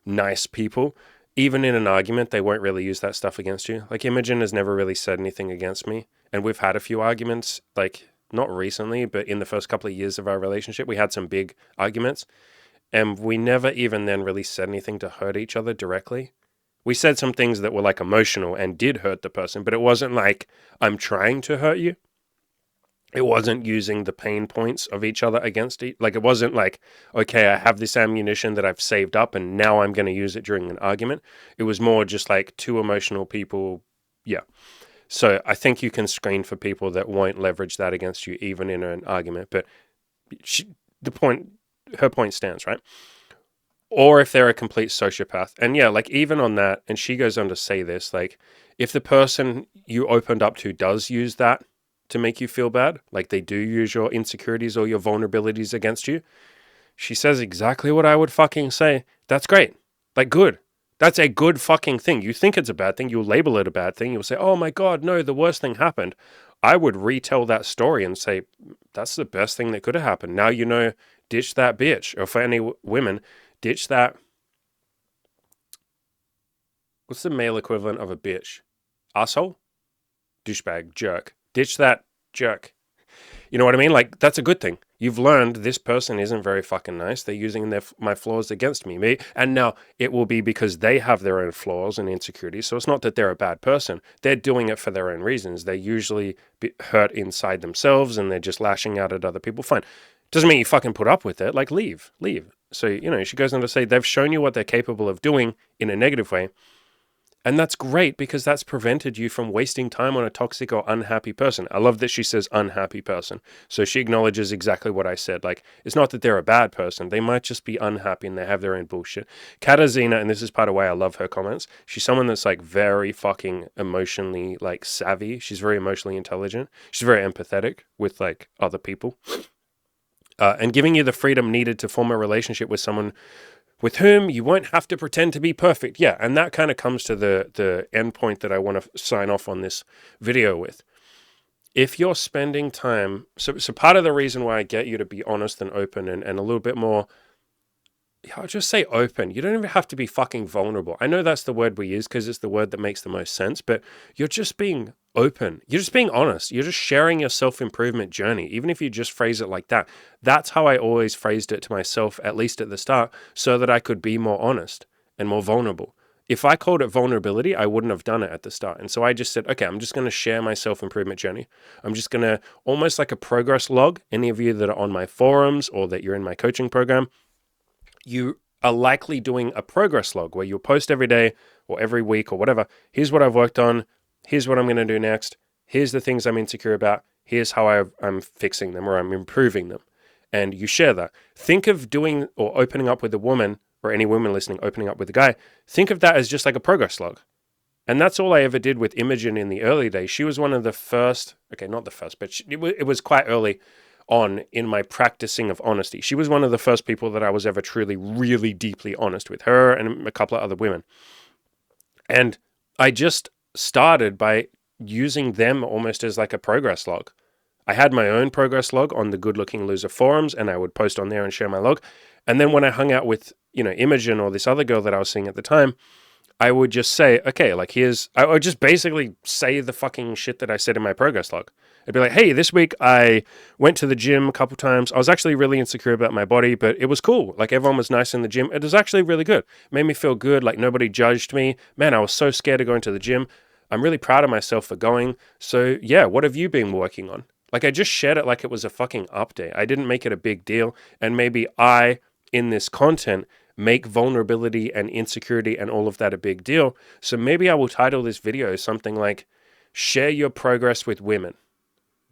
nice people, even in an argument, they won't really use that stuff against you. Like Imogen has never really said anything against me. And we've had a few arguments, like not recently, but in the first couple of years of our relationship, we had some big arguments. And we never even then really said anything to hurt each other directly. We said some things that were like emotional and did hurt the person, but it wasn't like, I'm trying to hurt you. It wasn't using the pain points of each other against it. Like, it wasn't like, okay, I have this ammunition that I've saved up and now I'm going to use it during an argument. It was more just like two emotional people. Yeah. So I think you can screen for people that won't leverage that against you, even in an argument. But her point stands, right? Or if they're a complete sociopath. And yeah, like even on that, and she goes on to say this, like if the person you opened up to does use that to make you feel bad, like they do use your insecurities or your vulnerabilities against you, she says exactly what I would fucking say. That's great. Like good. That's a good fucking thing. You think it's a bad thing, you'll label it a bad thing. You'll say, oh my God, no, the worst thing happened. I would retell that story and say, that's the best thing that could have happened. Now ditch that bitch. Or for any women, ditch that. What's the male equivalent of a bitch? Asshole? Douchebag, jerk. Ditch that jerk. You know what I mean? Like, that's a good thing. You've learned this person isn't very fucking nice. They're using my flaws against me. And now it will be because they have their own flaws and insecurities. So it's not that they're a bad person. They're doing it for their own reasons. They're usually hurt inside themselves and they're just lashing out at other people. Fine. Doesn't mean you fucking put up with it. Like, leave. So, she goes on to say they've shown you what they're capable of doing in a negative way. And that's great because that's prevented you from wasting time on a toxic or unhappy person. I love that she says unhappy person. So she acknowledges exactly what I said. Like, it's not that they're a bad person. They might just be unhappy and they have their own bullshit. Katarzyna, and this is part of why I love her comments, she's someone that's like very fucking emotionally like savvy. She's very emotionally intelligent. She's very empathetic with like other people. And giving you the freedom needed to form a relationship with someone with whom you won't have to pretend to be perfect. Yeah, and that kind of comes to the end point that I want to sign off on this video with. If you're spending time... So part of the reason why I get you to be honest and open and a little bit more... I'll just say open. You don't even have to be fucking vulnerable. I know that's the word we use because it's the word that makes the most sense, but you're just being open. You're just being honest. You're just sharing your self-improvement journey, even if you just phrase it like that. That's how I always phrased it to myself, at least at the start, so that I could be more honest and more vulnerable. If I called it vulnerability, I wouldn't have done it at the start. And so I just said, okay, I'm just going to share my self-improvement journey. I'm just going to, almost like a progress log, any of you that are on my forums or that you're in my coaching program, you are likely doing a progress log where you'll post every day or every week or whatever. Here's what I've worked on. Here's what I'm going to do next. Here's the things I'm insecure about. Here's how I'm fixing them or I'm improving them. And you share that. Think of doing or opening up with a woman, or any woman listening, opening up with a guy. Think of that as just like a progress log. And that's all I ever did with Imogen in the early days. She was one of the first, okay, not the first, but it was quite early on in my practicing of honesty. She was one of the first people that I was ever truly, really deeply honest with, her and a couple of other women. And I just started by using them almost as like a progress log. I had my own progress log on the Good Looking Loser forums, and I would post on there and share my log. And then when I hung out with, Imogen or this other girl that I was seeing at the time, I would just say, okay, like I would just basically say the fucking shit that I said in my progress log. I'd be like, hey, this week I went to the gym a couple times. I was actually really insecure about my body, but it was cool. Like everyone was nice in the gym. It was actually really good. It made me feel good. Like nobody judged me. Man, I was so scared of going to the gym. I'm really proud of myself for going. So yeah, what have you been working on? Like I just shared it like it was a fucking update. I didn't make it a big deal. And maybe I, in this content, make vulnerability and insecurity and all of that a big deal. So maybe I will title this video something like, share your progress with women,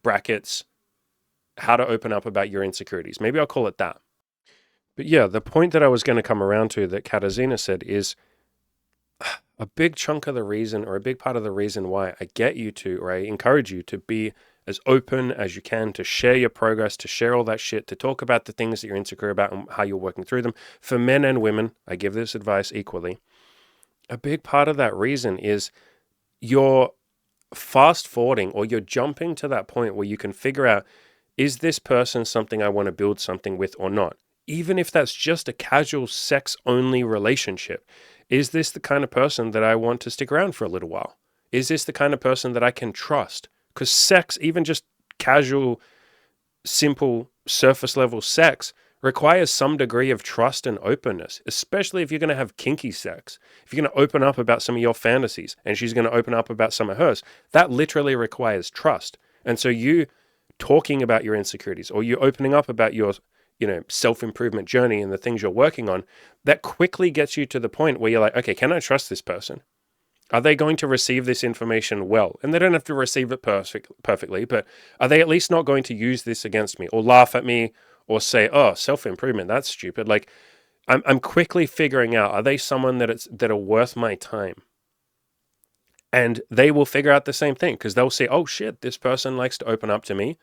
brackets, how to open up about your insecurities. Maybe I'll call it that. But yeah, the point that I was going to come around to that Katarzyna said is a big chunk of the reason, or a big part of the reason why I get you to, or I encourage you to be as open as you can, to share your progress, to share all that shit, to talk about the things that you're insecure about and how you're working through them. For men and women, I give this advice equally. A big part of that reason is you're fast forwarding, or you're jumping to that point where you can figure out, is this person something I want to build something with or not? Even if that's just a casual sex-only relationship. Is this the kind of person that I want to stick around for a little while? Is this the kind of person that I can trust? Because sex, even just casual, simple, surface level sex, requires some degree of trust and openness, especially if you're going to have kinky sex. If you're going to open up about some of your fantasies and she's going to open up about some of hers, that literally requires trust. And so you talking about your insecurities, or you opening up about your self-improvement journey and the things you're working on, that quickly gets you to the point where you're like, okay, can I trust this person? Are they going to receive this information well? And they don't have to receive it perfectly, but are they at least not going to use this against me or laugh at me or say, oh, self-improvement, that's stupid. Like I'm quickly figuring out, are they someone that are worth my time? And they will figure out the same thing, because they'll say, oh shit, this person likes to open up to me.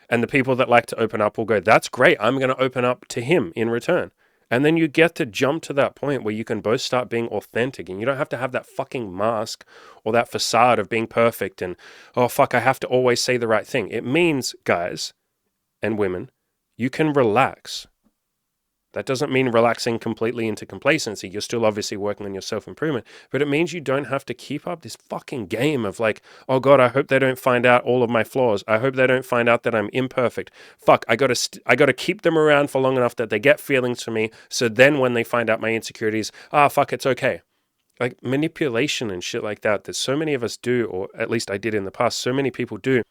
And the people that like to open up will go, that's great, I'm going to open up to him in return. And then you get to jump to that point where you can both start being authentic, and you don't have to have that fucking mask or that facade of being perfect and, oh fuck, I have to always say the right thing. It means, guys and women, you can relax. That doesn't mean relaxing completely into complacency. You're still obviously working on your self-improvement, but it means you don't have to keep up this fucking game of like, oh God, I hope they don't find out all of my flaws. I hope they don't find out that I'm imperfect. Fuck, I gotta keep them around for long enough that they get feelings for me. So then when they find out my insecurities, fuck, it's okay. Like manipulation and shit like that so many of us do, or at least I did in the past, so many people do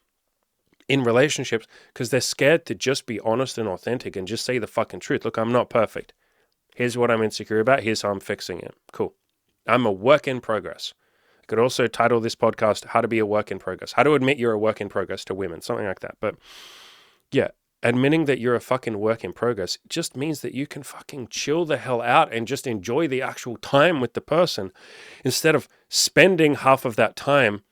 in relationships, because they're scared to just be honest and authentic and just say the fucking truth. Look, I'm not perfect. Here's what I'm insecure about. Here's how I'm fixing it. Cool. I'm a work in progress. I could also title this podcast, How to Be a Work in Progress. How to admit you're a work in progress to women. Something like that. But yeah, admitting that you're a fucking work in progress just means that you can fucking chill the hell out and just enjoy the actual time with the person, instead of spending half of that time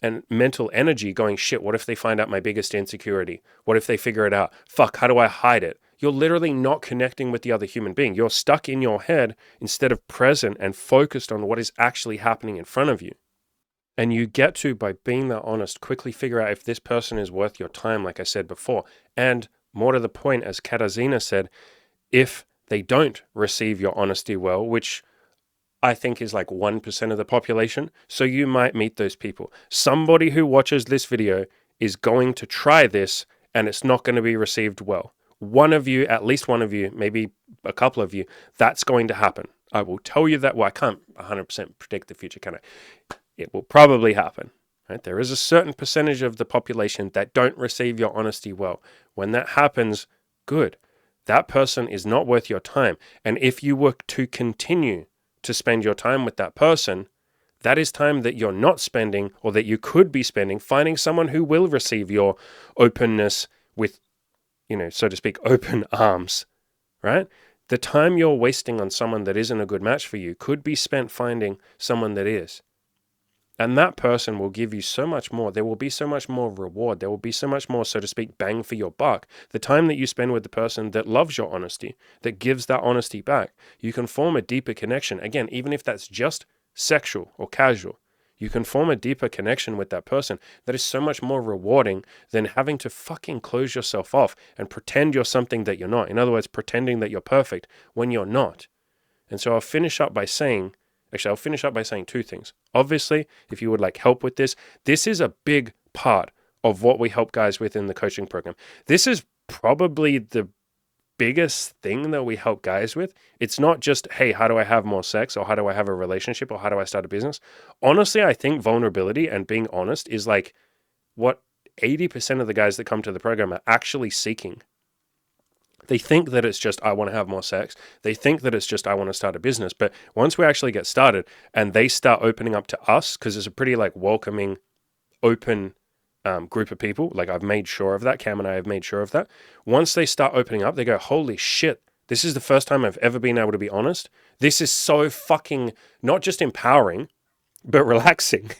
and mental energy going, shit, what if they find out my biggest insecurity? What if they figure it out? Fuck, how do I hide it? You're literally not connecting with the other human being. You're stuck in your head instead of present and focused on what is actually happening in front of you. And you get to, by being that honest, quickly figure out if this person is worth your time, like I said before. And more to the point, as Katarzyna said, if they don't receive your honesty well, which I think is like 1% of the population. So you might meet those people. Somebody who watches this video is going to try this and it's not going to be received well. One of you, at least one of you, maybe a couple of you, that's going to happen. I will tell you that. Well, I can't 100% predict the future, can I? It will probably happen. Right? There is a certain percentage of the population that don't receive your honesty well. When that happens, good. That person is not worth your time. And if you were to continue to spend your time with that person, that is time that you're not spending, or that you could be spending, finding someone who will receive your openness with, so to speak, open arms, right? The time you're wasting on someone that isn't a good match for you could be spent finding someone that is. And that person will give you so much more. There will be so much more reward. There will be so much more, so to speak, bang for your buck. The time that you spend with the person that loves your honesty, that gives that honesty back, you can form a deeper connection. Again, even if that's just sexual or casual, you can form a deeper connection with that person that is so much more rewarding than having to fucking close yourself off and pretend you're something that you're not. In other words, pretending that you're perfect when you're not. And so I'll finish up by saying, Actually, I'll finish up by saying two things. Obviously, if you would like help with this, this is a big part of what we help guys with in the coaching program. This is probably the biggest thing that we help guys with. It's not just, hey, how do I have more sex, or how do I have a relationship, or how do I start a business? Honestly, I think vulnerability and being honest is like what 80% of the guys that come to the program are actually seeking. They think that it's just, I want to have more sex. They think that it's just, I want to start a business. But once we actually get started and they start opening up to us, because it's a pretty like welcoming, open group of people, like I've made sure of that, Cam and I have made sure of that. Once they start opening up, they go, holy shit, this is the first time I've ever been able to be honest. This is so fucking not just empowering, but relaxing.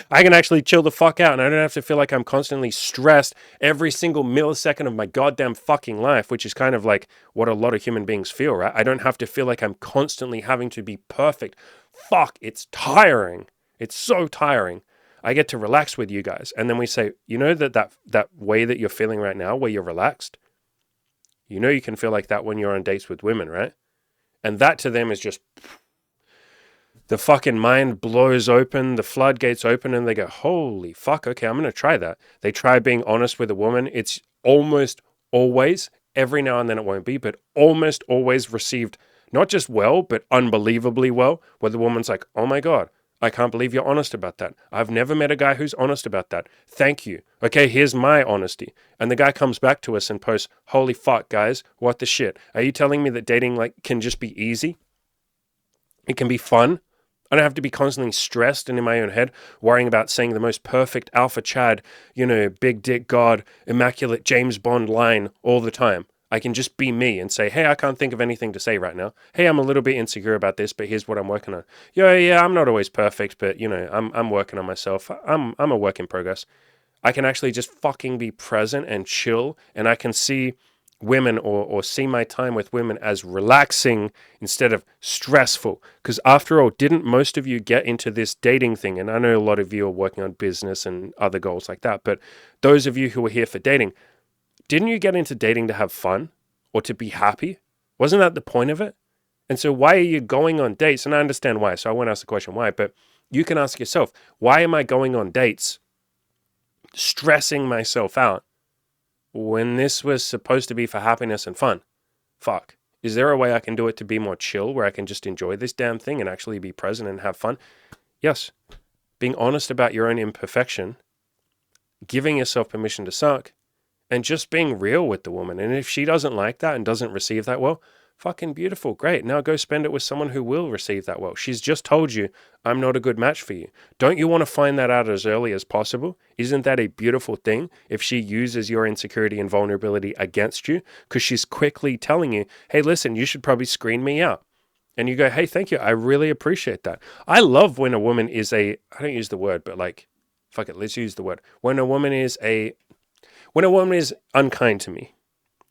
I can actually chill the fuck out and I don't have to feel like I'm constantly stressed every single millisecond of my goddamn fucking life, which is kind of like what a lot of human beings feel, right? I don't have to feel like I'm constantly having to be perfect. Fuck, it's tiring. It's so tiring. I get to relax with you guys. And then we say, you know, that way that you're feeling right now, where you're relaxed, you know, you can feel like that when you're on dates with women, right? And that to them is just, the fucking mind blows open, the floodgates open, and they go, holy fuck, okay, I'm going to try that. They try being honest with a woman. It's almost always, every now and then it won't be, but almost always received not just well, but unbelievably well, where the woman's like, oh my God, I can't believe you're honest about that. I've never met a guy who's honest about that. Thank you. Okay, here's my honesty. And the guy comes back to us and posts, holy fuck, guys, what the shit? Are you telling me that dating like can just be easy? It can be fun? I don't have to be constantly stressed and in my own head, worrying about saying the most perfect alpha Chad, you know, big dick God, immaculate James Bond line all the time. I can just be me and say, hey, I can't think of anything to say right now. Hey, I'm a little bit insecure about this, but here's what I'm working on. Yeah, I'm not always perfect, but, you know, I'm working on myself. I'm a work in progress. I can actually just fucking be present and chill, and I can see women or see my time with women as relaxing instead of stressful. Because after all, didn't most of you get into this dating thing? And I know a lot of you are working on business and other goals like that, but those of you who are here for dating, didn't you get into dating to have fun or to be happy? Wasn't that the point of it? And so why are you going on dates? And I understand why, so I won't ask the question why, but you can ask yourself, why am I going on dates, stressing myself out, when this was supposed to be for happiness and fun? Fuck. Is there a way I can do it to be more chill, where I can just enjoy this damn thing and actually be present and have fun? Yes. Being honest about your own imperfection, giving yourself permission to suck, and just being real with the woman. And if she doesn't like that and doesn't receive that well, fucking beautiful. Great. Now go spend it with someone who will receive that well. She's just told you, I'm not a good match for you. Don't you want to find that out as early as possible? Isn't that a beautiful thing if she uses your insecurity and vulnerability against you? Because she's quickly telling you, hey, listen, you should probably screen me out. And you go, hey, thank you. I really appreciate that. I love when a woman is I don't use the word, but like, fuck it, let's use the word. When a woman is unkind to me.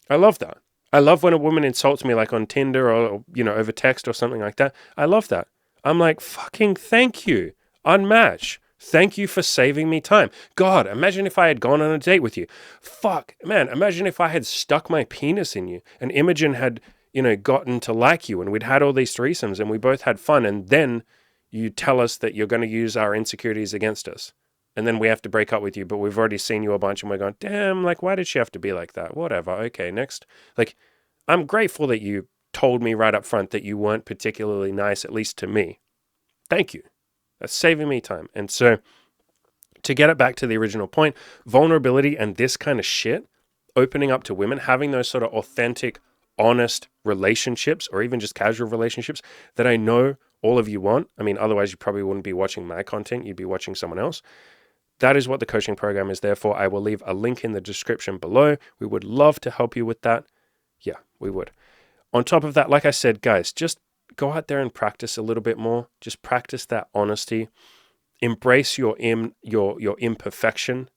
I love that. I love when a woman insults me, like on Tinder or, you know, over text or something like that. I love that. I'm like, fucking thank you. Unmatched. Thank you for saving me time. God, imagine if I had gone on a date with you. Fuck, man, imagine if I had stuck my penis in you and Imogen had, you know, gotten to like you and we'd had all these threesomes and we both had fun, and then you tell us that you're going to use our insecurities against us. And then we have to break up with you, but we've already seen you a bunch and we're going, damn, like, why did she have to be like that? Whatever. Okay, next. Like, I'm grateful that you told me right up front that you weren't particularly nice, at least to me. Thank you. That's saving me time. And so to get it back to the original point, vulnerability and this kind of shit, opening up to women, having those sort of authentic, honest relationships, or even just casual relationships that I know all of you want. I mean, otherwise you probably wouldn't be watching my content. You'd be watching someone else. That is what the coaching program is there for. I will leave a link in the description below. We would love to help you with that. Yeah, we would. On top of that, like I said, guys, just go out there and practice a little bit more. Just practice that honesty. Embrace your imperfection.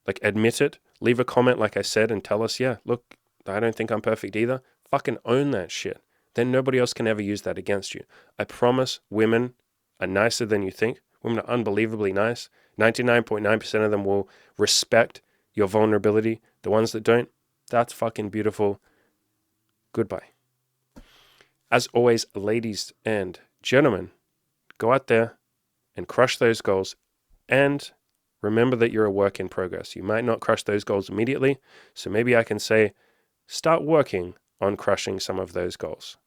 Like, admit it. Leave a comment, like I said, and tell us, yeah, look, I don't think I'm perfect either. Fucking own that shit. Then nobody else can ever use that against you. I promise women are nicer than you think. Women are unbelievably nice. 99.9% of them will respect your vulnerability. The ones that don't, that's fucking beautiful. Goodbye. As always, ladies and gentlemen, go out there and crush those goals. And remember that you're a work in progress. You might not crush those goals immediately. So maybe I can say, start working on crushing some of those goals.